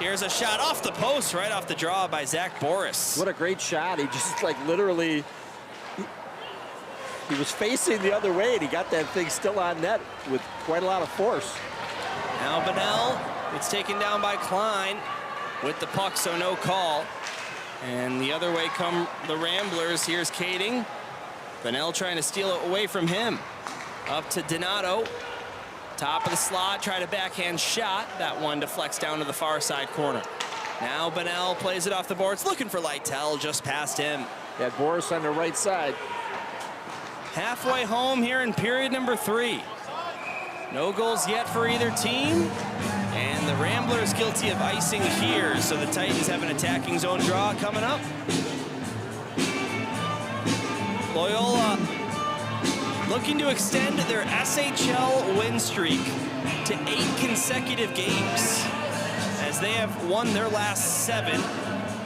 Here's a shot off the post, right off the draw by Zach Boris. What a great shot. He just, like, literally, he was facing the other way, and he got that thing still on net with quite a lot of force. Now Bonnell, it's taken down by Klein. with the puck, so no call. And the other way come the Ramblers. Here's Kading. Bunnell trying to steal it away from him. Up to Donato. Top of the slot, tried a backhand shot. That one deflects down to the far side corner. Now Bunnell plays it off the boards, looking for Lytle, just past him. Got Boris on the right side. Halfway home here in period number 3. No goals yet for either team. And the Ramblers guilty of icing here. So the Titans have an attacking zone draw coming up. Loyola looking to extend their SHL win streak to 8 consecutive games, as they have won their last 7.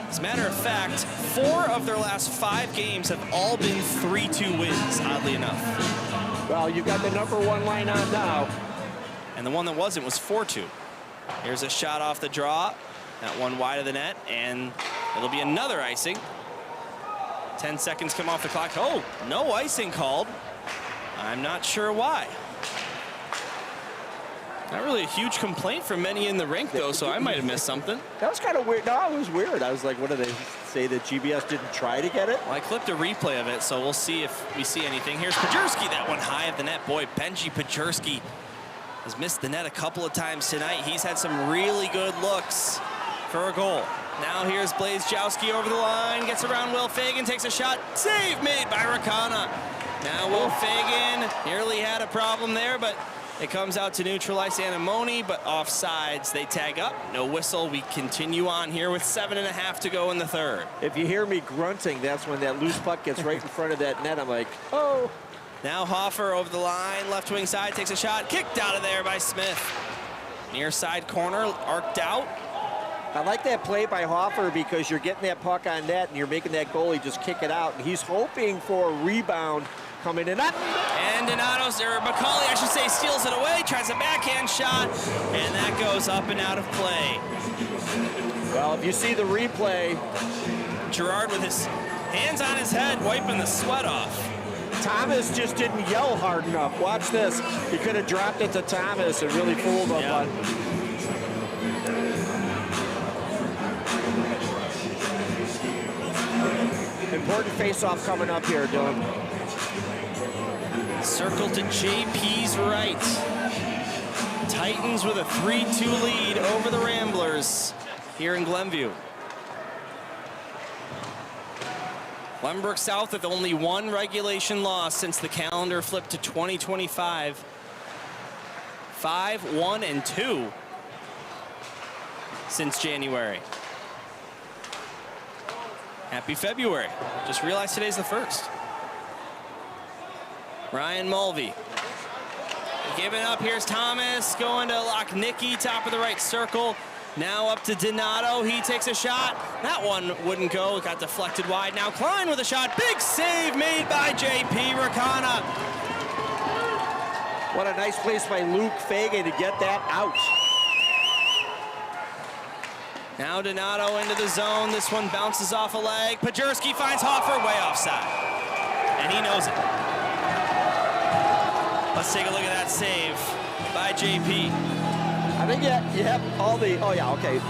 As a matter of fact, 4 of their last 5 games have all been 3-2 wins, oddly enough. Well, you've got the #1 line on now. And the one that wasn't was 4-2. Here's a shot off the draw. That one wide of the net, and it'll be another icing. 10 seconds come off the clock. Oh, no icing called. I'm not sure why. Not really a huge complaint from many in the rink, though, so I might have missed something. That was kind of weird. No, it was weird. I was like, what did they say, that GBS didn't try to get it? Well, I clipped a replay of it, so we'll see if we see anything. Here's Pajerski, that one high of the net. Boy, Benji Pajerski has missed the net a couple of times tonight. He's had some really good looks for a goal. Now here's Blazejowski over the line, gets around Will Fagan, takes a shot. Save made by Rakana. Now Will Fagan nearly had a problem there, but it comes out to neutralize Anamoni, but offsides. They tag up, no whistle. We continue on here with 7.5 to go in the third. If you hear me grunting, that's when that loose puck gets right in front of that net. I'm like, oh. Now Hoffer over the line, left wing side, takes a shot, kicked out of there by Smith. Near side corner, arced out. I like that play by Hoffer, because you're getting that puck on net and you're making that goalie just kick it out. And he's hoping for a rebound coming in. And Donato's, or Macaulay, I should say, steals it away, tries a backhand shot, and that goes up and out of play. Well, if you see the replay, Gerard with his hands on his head, wiping the sweat off. Thomas just didn't yell hard enough. Watch this. He could have dropped it to Thomas and really fooled him. Yeah. Important face-off coming up here, Dylan. Circle to JP's right. Titans with a 3-2 lead over the Ramblers here in Glenview. Glenbrook South with only 1 regulation loss since the calendar flipped to 2025. 5-1-2 since January. Happy February. Just realized today's the 1st. Ryan Mulvey. Giving up, here's Thomas, going to Lochnicki, top of the right circle. Now up to Donato, he takes a shot. That one wouldn't go, it got deflected wide. Now Klein with a shot, big save made by JP Rakana. What a nice place by Luke Fagan to get that out. Now Donato into the zone, this one bounces off a leg. Pajerski finds Hoffer way offside, and he knows it. Let's take a look at that save by JP. I think you have all the, oh yeah, okay.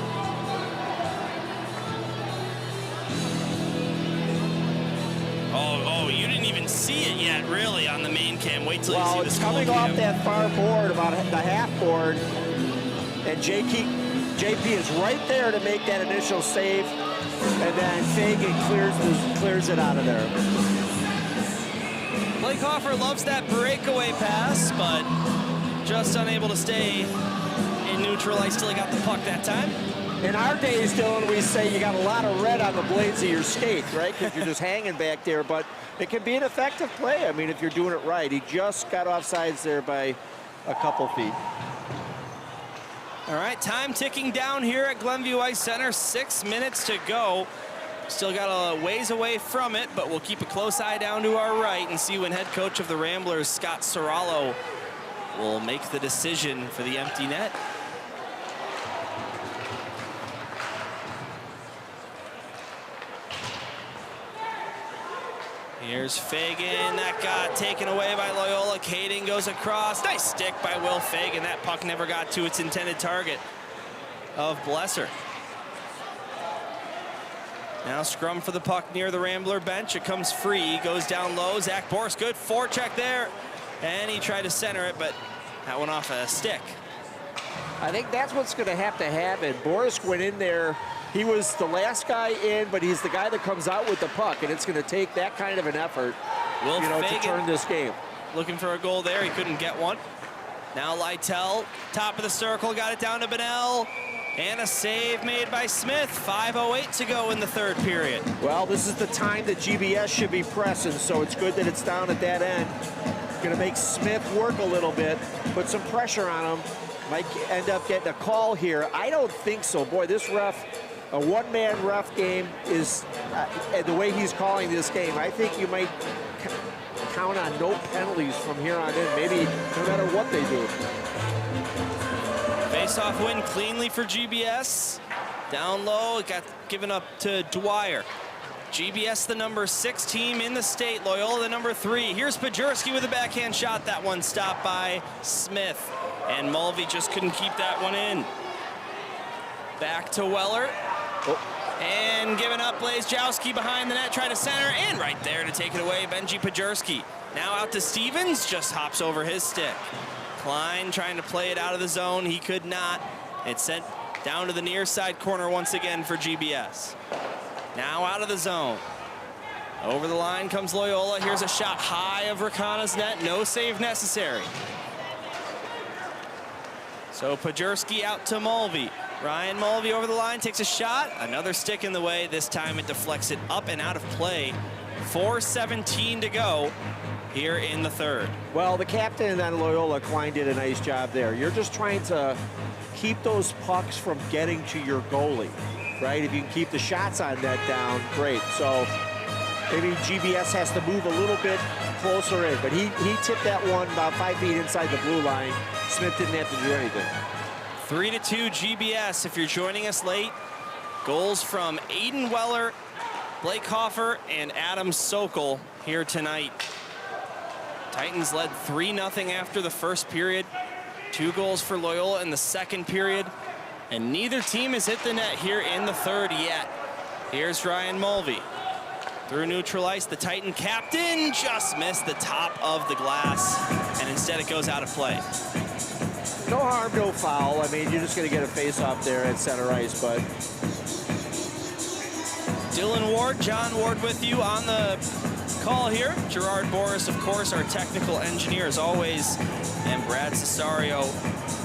Oh, you didn't even see it yet, really, on the main cam. Wait till you see the Well, it's coming off that far board, about the half board, and JP is right there to make that initial save, and then Fagan clears it out of there. Blake Hoffer loves that breakaway pass, but just unable to stay in neutral ice till he got the puck that time. In our days, Dylan, we say you got a lot of red on the blades of your skate, right? Because you're just hanging back there, but it can be an effective play. I mean, if you're doing it right. He just got offsides there by a couple feet. All right, time ticking down here at Glenview Ice Center. 6 minutes to go. Still got a ways away from it, but we'll keep a close eye down to our right and see when head coach of the Ramblers, Scott Serrallo, will make the decision for the empty net. Here's Fagan, that got taken away by Loyola. Kading goes across, nice stick by Will Fagan. That puck never got to its intended target of Blesser. Now scrum for the puck near the Rambler bench. It comes free, goes down low. Zach Boris, good forecheck there. And he tried to center it, but that went off a stick. I think that's what's going to happen. Boris went in there. He was the last guy in, but he's the guy that comes out with the puck, and it's going to take that kind of an effort, to turn this game. Looking for a goal there. He couldn't get one. Now Lytle, top of the circle, got it down to Bonnell. And a save made by Smith. 5:08 to go in the third period. Well, this is the time that GBS should be pressing, so it's good that it's down at that end. Going to make Smith work a little bit, put some pressure on him. Might end up getting a call here. I don't think so. Boy, this ref, a one-man ref game is, and the way he's calling this game, I think you might count on no penalties from here on in, maybe no matter what they do. Face-off win cleanly for GBS. Down low, it got given up to Dwyer. GBS, the number 6 team in the state. Loyola, the number 3. Here's Pajurski with a backhand shot. That one stopped by Smith. And Mulvey just couldn't keep that one in. Back to Weller. And giving up, Blazejowski behind the net, trying to center, and right there to take it away, Benji Pajurski. Now out to Stevens, just hops over his stick. Klein trying to play it out of the zone. He could not. It's sent down to the near side corner once again for GBS. Now out of the zone. Over the line comes Loyola. Here's a shot high of Rakana's net. No save necessary. So Pajurski out to Mulvey. Ryan Mulvey over the line, takes a shot. Another stick in the way. This time it deflects it up and out of play. 4:17 to go here in the third. Well, the captain on Loyola, Klein, did a nice job there. You're just trying to keep those pucks from getting to your goalie, right? If you can keep the shots on net down, great. So maybe GBS has to move a little bit closer in, but he tipped that one about 5 feet inside the blue line. Smith didn't have to do anything. 3-2 GBS. If you're joining us late, goals from Aiden Weller, Blake Hoffer, and Adam Sokol here tonight. Titans led 3-0 after the first period. 2 goals for Loyola in the second period. And neither team has hit the net here in the third yet. Here's Ryan Mulvey. Through neutral ice, the Titan captain just missed the top of the glass. And instead it goes out of play. No harm, no foul. I mean, you're just going to get a face-off there at center ice, but... Dylan Ward, John Ward with you on the call here. Gerard Boris, of course, our technical engineer as always, and Brad Cesario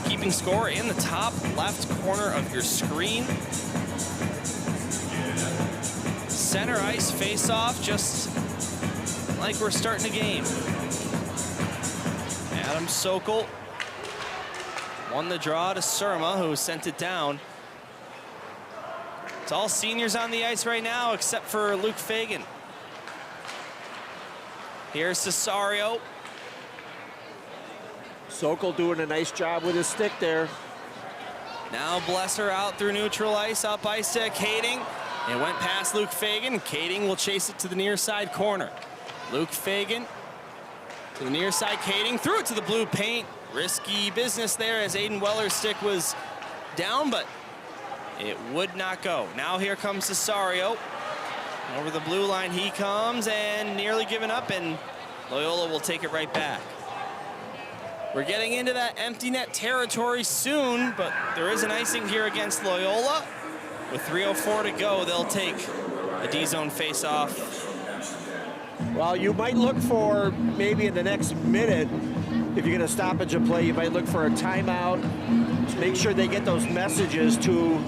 keeping score in the top left corner of your screen. Center ice face-off, just like we're starting a game. Adam Sokol won the draw to Surma, who sent it down. It's all seniors on the ice right now, except for Luke Fagan. Here's Cesario. Sokol doing a nice job with his stick there. Now Blesser out through neutral ice, up ice to Kading. It went past Luke Fagan. Kading will chase it to the near side corner. Luke Fagan to the near side, Kading threw it to the blue paint. Risky business there as Aiden Weller's stick was down, but it would not go. Now here comes Cesario. Over the blue line he comes and nearly given up, and Loyola will take it right back. We're getting into that empty net territory soon, but there is an icing here against Loyola. With 3:04 to go, they'll take a D-zone face-off. Well, you might look for maybe in the next minute, if you're going to stoppage a play, you might look for a timeout to make sure they get those messages to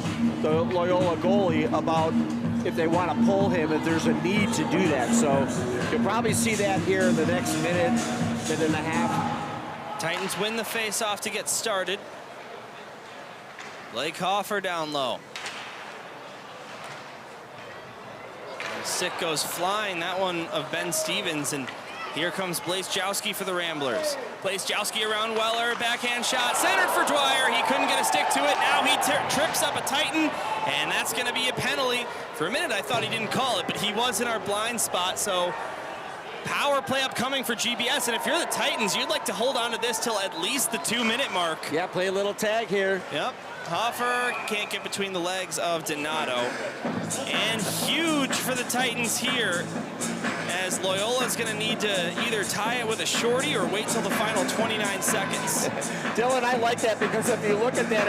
the Loyola goalie about if they want to pull him, if there's a need to do that. So you'll probably see that here in the next minute and a half. Titans win the face-off to get started. Blake Hoffer down low. The stick goes flying, that one of Ben Stevens, and here comes Blazejowski for the Ramblers. Blazejowski around Weller, backhand shot, centered for Dwyer. He couldn't get a stick to it. Now he trips up a Titan, and that's going to be a penalty. For a minute, I thought he didn't call it, but he was in our blind spot, so Power play upcoming for GBS, and if you're the Titans, you'd like to hold on to this till at least the 2-minute mark. Yeah, play a little tag here. Yep. Hoffer can't get between the legs of Donato. And huge for the Titans here, as Loyola's gonna need to either tie it with a shorty or wait till the final 29 seconds. Dylan, I like that because if you look at that,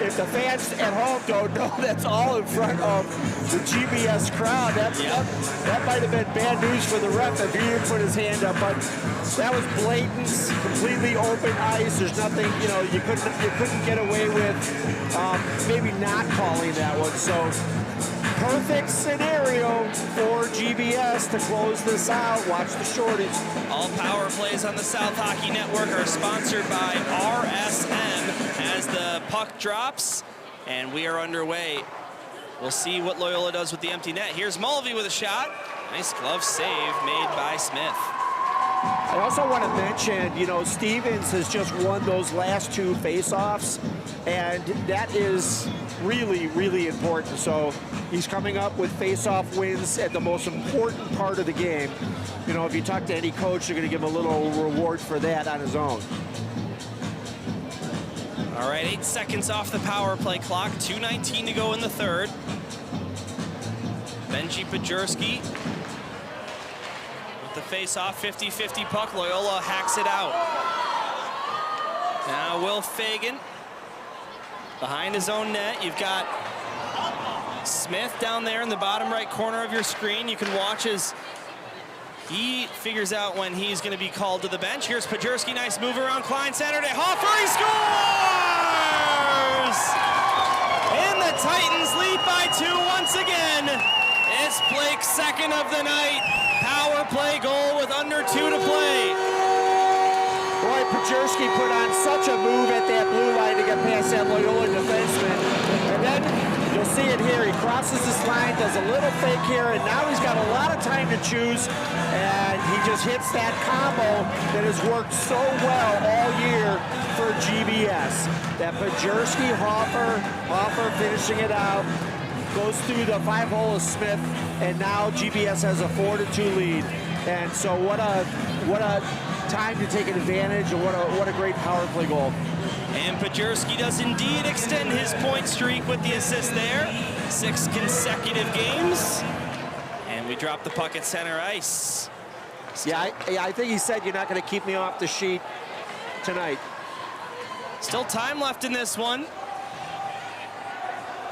if the fans at home don't know that's all in front of the GBS crowd, that might have been bad news for the ref if he didn't put his hand up. But that was blatant, completely open ice. There's nothing, you know, you couldn't get away with maybe not calling that one. So perfect scenario for GBS to close this out. Watch the shortage. All power plays on the South Hockey Network are sponsored by RSM as the puck drops, and we are underway. We'll see what Loyola does with the empty net. Here's Mulvey with a shot. Nice glove save made by Smith. I also want to mention, you know, Stevens has just won those last 2 face-offs, and that is really, really important. So he's coming up with face-off wins at the most important part of the game. You know, if you talk to any coach, you're going to give him a little reward for that on his own. All right, 8 seconds off the power play clock, 2:19 to go in the third. Benji Pajurski with the face-off, 50-50 puck. Loyola hacks it out. Now Will Fagan behind his own net. You've got Smith down there in the bottom right corner of your screen. You can watch as he figures out when he's going to be called to the bench. Here's Pajurski, nice move around Klein Saturday. Hoffer, he scores! And the Titans lead by 2 once again. It's Blake's second of the night. Power play goal with under 2 to play. Boy, Pajurski put on such a move at that blue line to get past that Loyola defenseman. And then you'll see it here. He crosses this line, does a little fake here, and now he's got a lot of time to choose. And he just hits that combo that has worked so well all year for GBS. That Pajurski, Hoffer finishing it out. Goes through the 5-hole of Smith, and now GBS has a 4-2 lead. And so what a time to take advantage, and what a great power play goal. And Pajurski does indeed extend his point streak with the assist there. 6 consecutive games. And we drop the puck at center ice. Yeah, I think he said you're not going to keep me off the sheet tonight. Still time left in this one,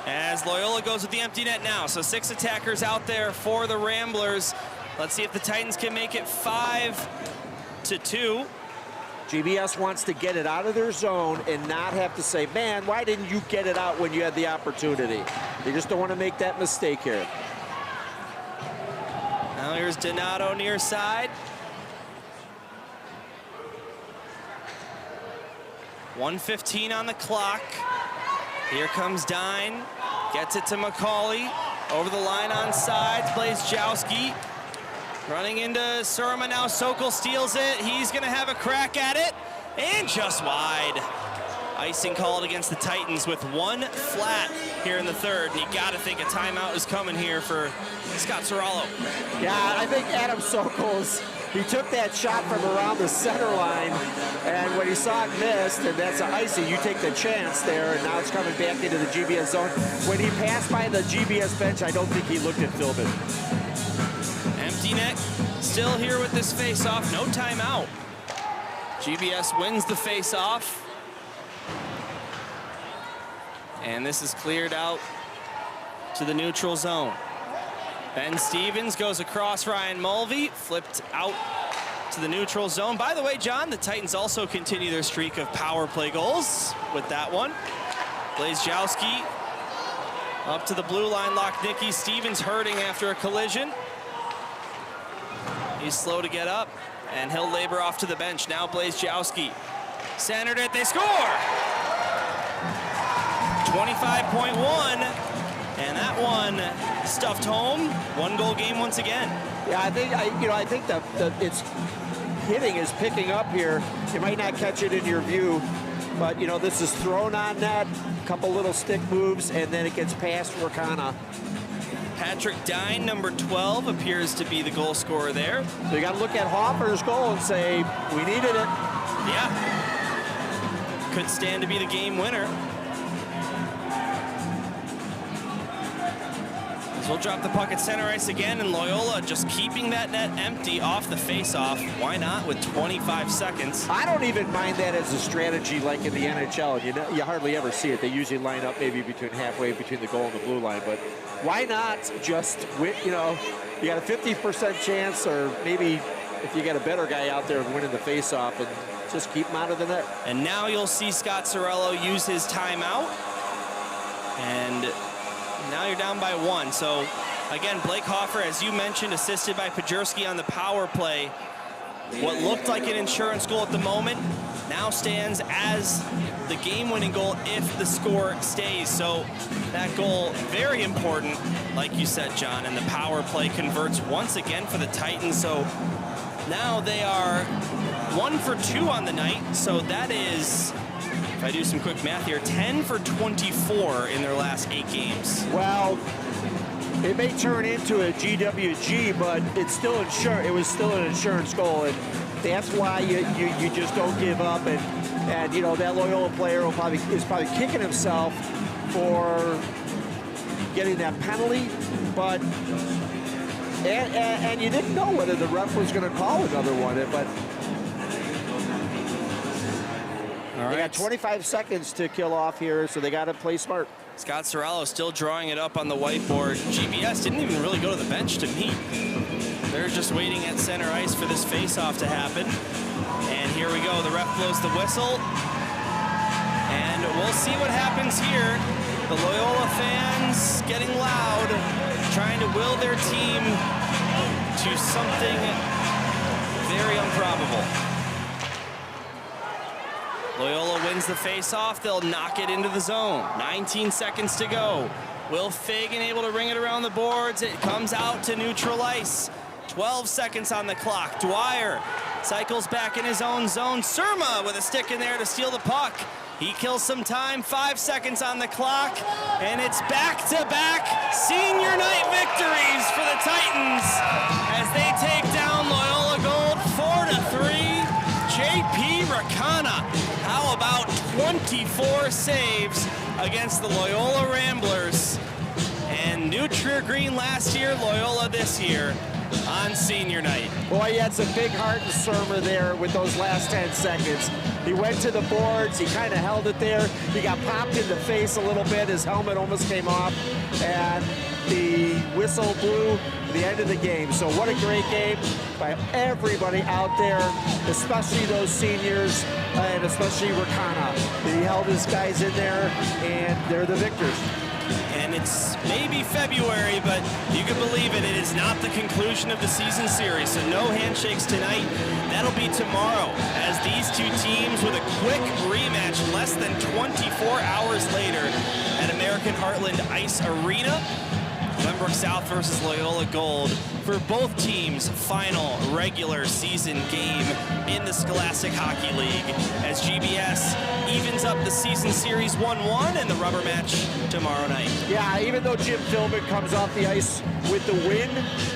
as Loyola goes with the empty net now. So 6 attackers out there for the Ramblers. Let's see if the Titans can make it 5-2. GBS wants to get it out of their zone and not have to say, man, why didn't you get it out when you had the opportunity? They just don't want to make that mistake here. Now here's Donato near side. 1:15 on the clock. Here comes Dine, gets it to McCauley, over the line on sides, plays Jowski, running into Surma now. Sokol steals it, he's gonna have a crack at it, and just wide. Icing called against the Titans with 1 flat here in the third, and you gotta think a timeout is coming here for Scott Sorallo. Yeah, I think Adam Sokol's, he took that shot from around the center line, and when he saw it missed, and that's an icing, you take the chance there, and now it's coming back into the GBS zone. When he passed by the GBS bench, I don't think he looked at Philbin. Empty net, still here with this face-off, no timeout. GBS wins the face-off. And this is cleared out to the neutral zone. Ben Stevens goes across Ryan Mulvey, flipped out to the neutral zone. By the way, John, the Titans also continue their streak of power play goals with that one. Blaze Jowski up to the blue line, Lochnicki. Stevens hurting after a collision. He's slow to get up, and he'll labor off to the bench. Now Blaze Jowski centered it, they score! 25.1, and that one stuffed home. 1-goal game once again. Yeah, I think the it's hitting is picking up here. You might not catch it in your view, but you know, this is thrown on net, a couple little stick moves, and then it gets past Rakana. Patrick Dine, number 12, appears to be the goal scorer there. So you got to look at Hoffer's goal and say, we needed it. Yeah. Could stand to be the game winner. So we'll drop the puck at center ice again, and Loyola just keeping that net empty off the face-off. Why not with 25 seconds? I don't even mind that as a strategy like in the NHL. You hardly ever see it. They usually line up maybe between halfway between the goal and the blue line, but why not just, you know, you got a 50% chance, or maybe if you get a better guy out there winning the face-off, and just keep him out of the net. And now you'll see Scott Sorello use his timeout. And now you're down by 1. So again, Blake Hoffer, as you mentioned, assisted by Pajurski on the power play. What looked like an insurance goal at the moment now stands as the game-winning goal if the score stays. So that goal, very important, like you said, John, and the power play converts once again for the Titans. So now they are 1 for 2 on the night. So that is, if I do some quick math here, 10 for 24 in their last 8 games. Well, it may turn into a GWG, but it's still it was still an insurance goal, and that's why you just don't give up. And you know, that Loyola player is probably kicking himself for getting that penalty, but and you didn't know whether the ref was going to call another one, but. All right. They got 25 seconds to kill off here, so they got to play smart. Scott Sorello still drawing it up on the whiteboard. GBS didn't even really go to the bench to meet. They're just waiting at center ice for this face-off to happen. And here we go. The ref blows the whistle. And we'll see what happens here. The Loyola fans getting loud, trying to will their team to something very improbable. Loyola wins the face-off. They'll knock it into the zone. 19 seconds to go. Will Fagan able to ring it around the boards? It comes out to neutral ice. 12 seconds on the clock. Dwyer cycles back in his own zone. Surma with a stick in there to steal the puck. He kills some time. 5 seconds on the clock. And it's back-to-back senior night victories for the Titans as they take down Loyola Gold 4-3. JP Rakana, how about 24 saves against the Loyola Ramblers? And Nutria Green last year, Loyola this year on senior night. Boy, he had some big heart in Surma there with those last 10 seconds. He went to the boards, he kind of held it there. He got popped in the face a little bit, his helmet almost came off, and the whistle blew at the end of the game. So what a great game by everybody out there, especially those seniors, and especially Rakana. He held his guys in there, and they're the victors. And it's maybe February, but you can believe it, it is not the conclusion of the season series. So no handshakes tonight. That'll be tomorrow as these two teams with a quick rematch less than 24 hours later at American Heartland Ice Arena. Glenbrook South versus Loyola Gold for both teams' final regular season game in the Scholastic Hockey League as GBS evens up the season series 1-1 and the rubber match tomorrow night. Yeah, even though Jim Philbin comes off the ice with the win,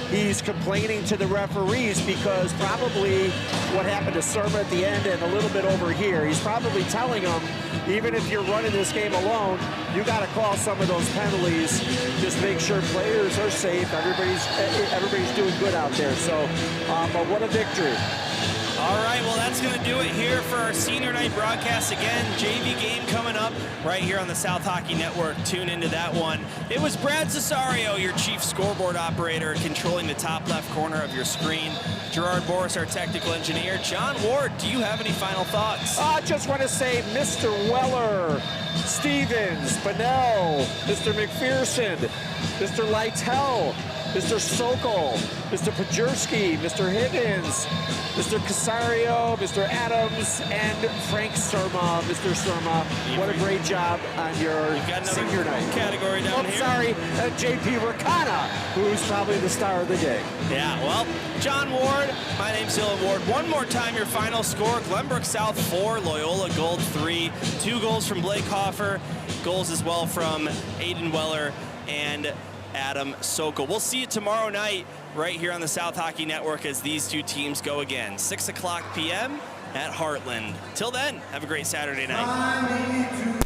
he's complaining to the referees because probably what happened to Surma at the end and a little bit over here, he's probably telling them, even if you're running this game alone, you got to call some of those penalties. Just make sure players are safe. Everybody's doing good out there. So, but what a victory. All right, well, that's going to do it here for our senior night broadcast. Again, JV game coming up right here on the South Hockey Network. Tune into that one. It was Brad Cesario, your chief scoreboard operator, controlling the top left corner of your screen. Gerard Boris, our technical engineer. John Ward, do you have any final thoughts? I just want to say Mr. Weller, Stevens, Bunnell, Mr. McPherson, Mr. Lytell, Mr. Sokol, Mr. Pajurski, Mr. Higgins, Mr. Casario, Mr. Adams, and Frank Surma. Mr. Surma, what a great job on your senior night. Category down here. Sorry, JP Rakana, who's probably the star of the day. Yeah, well, John Ward, my name's Dylan Ward. One more time, your final score, Glenbrook South 4, Loyola Gold 3. 2 goals from Blake Hoffer, goals as well from Aiden Weller, and Adam Sokol. We'll see you tomorrow night right here on the South Hockey Network as these two teams go again. 6 o'clock p.m. at Heartland. Till then, have a great Saturday night.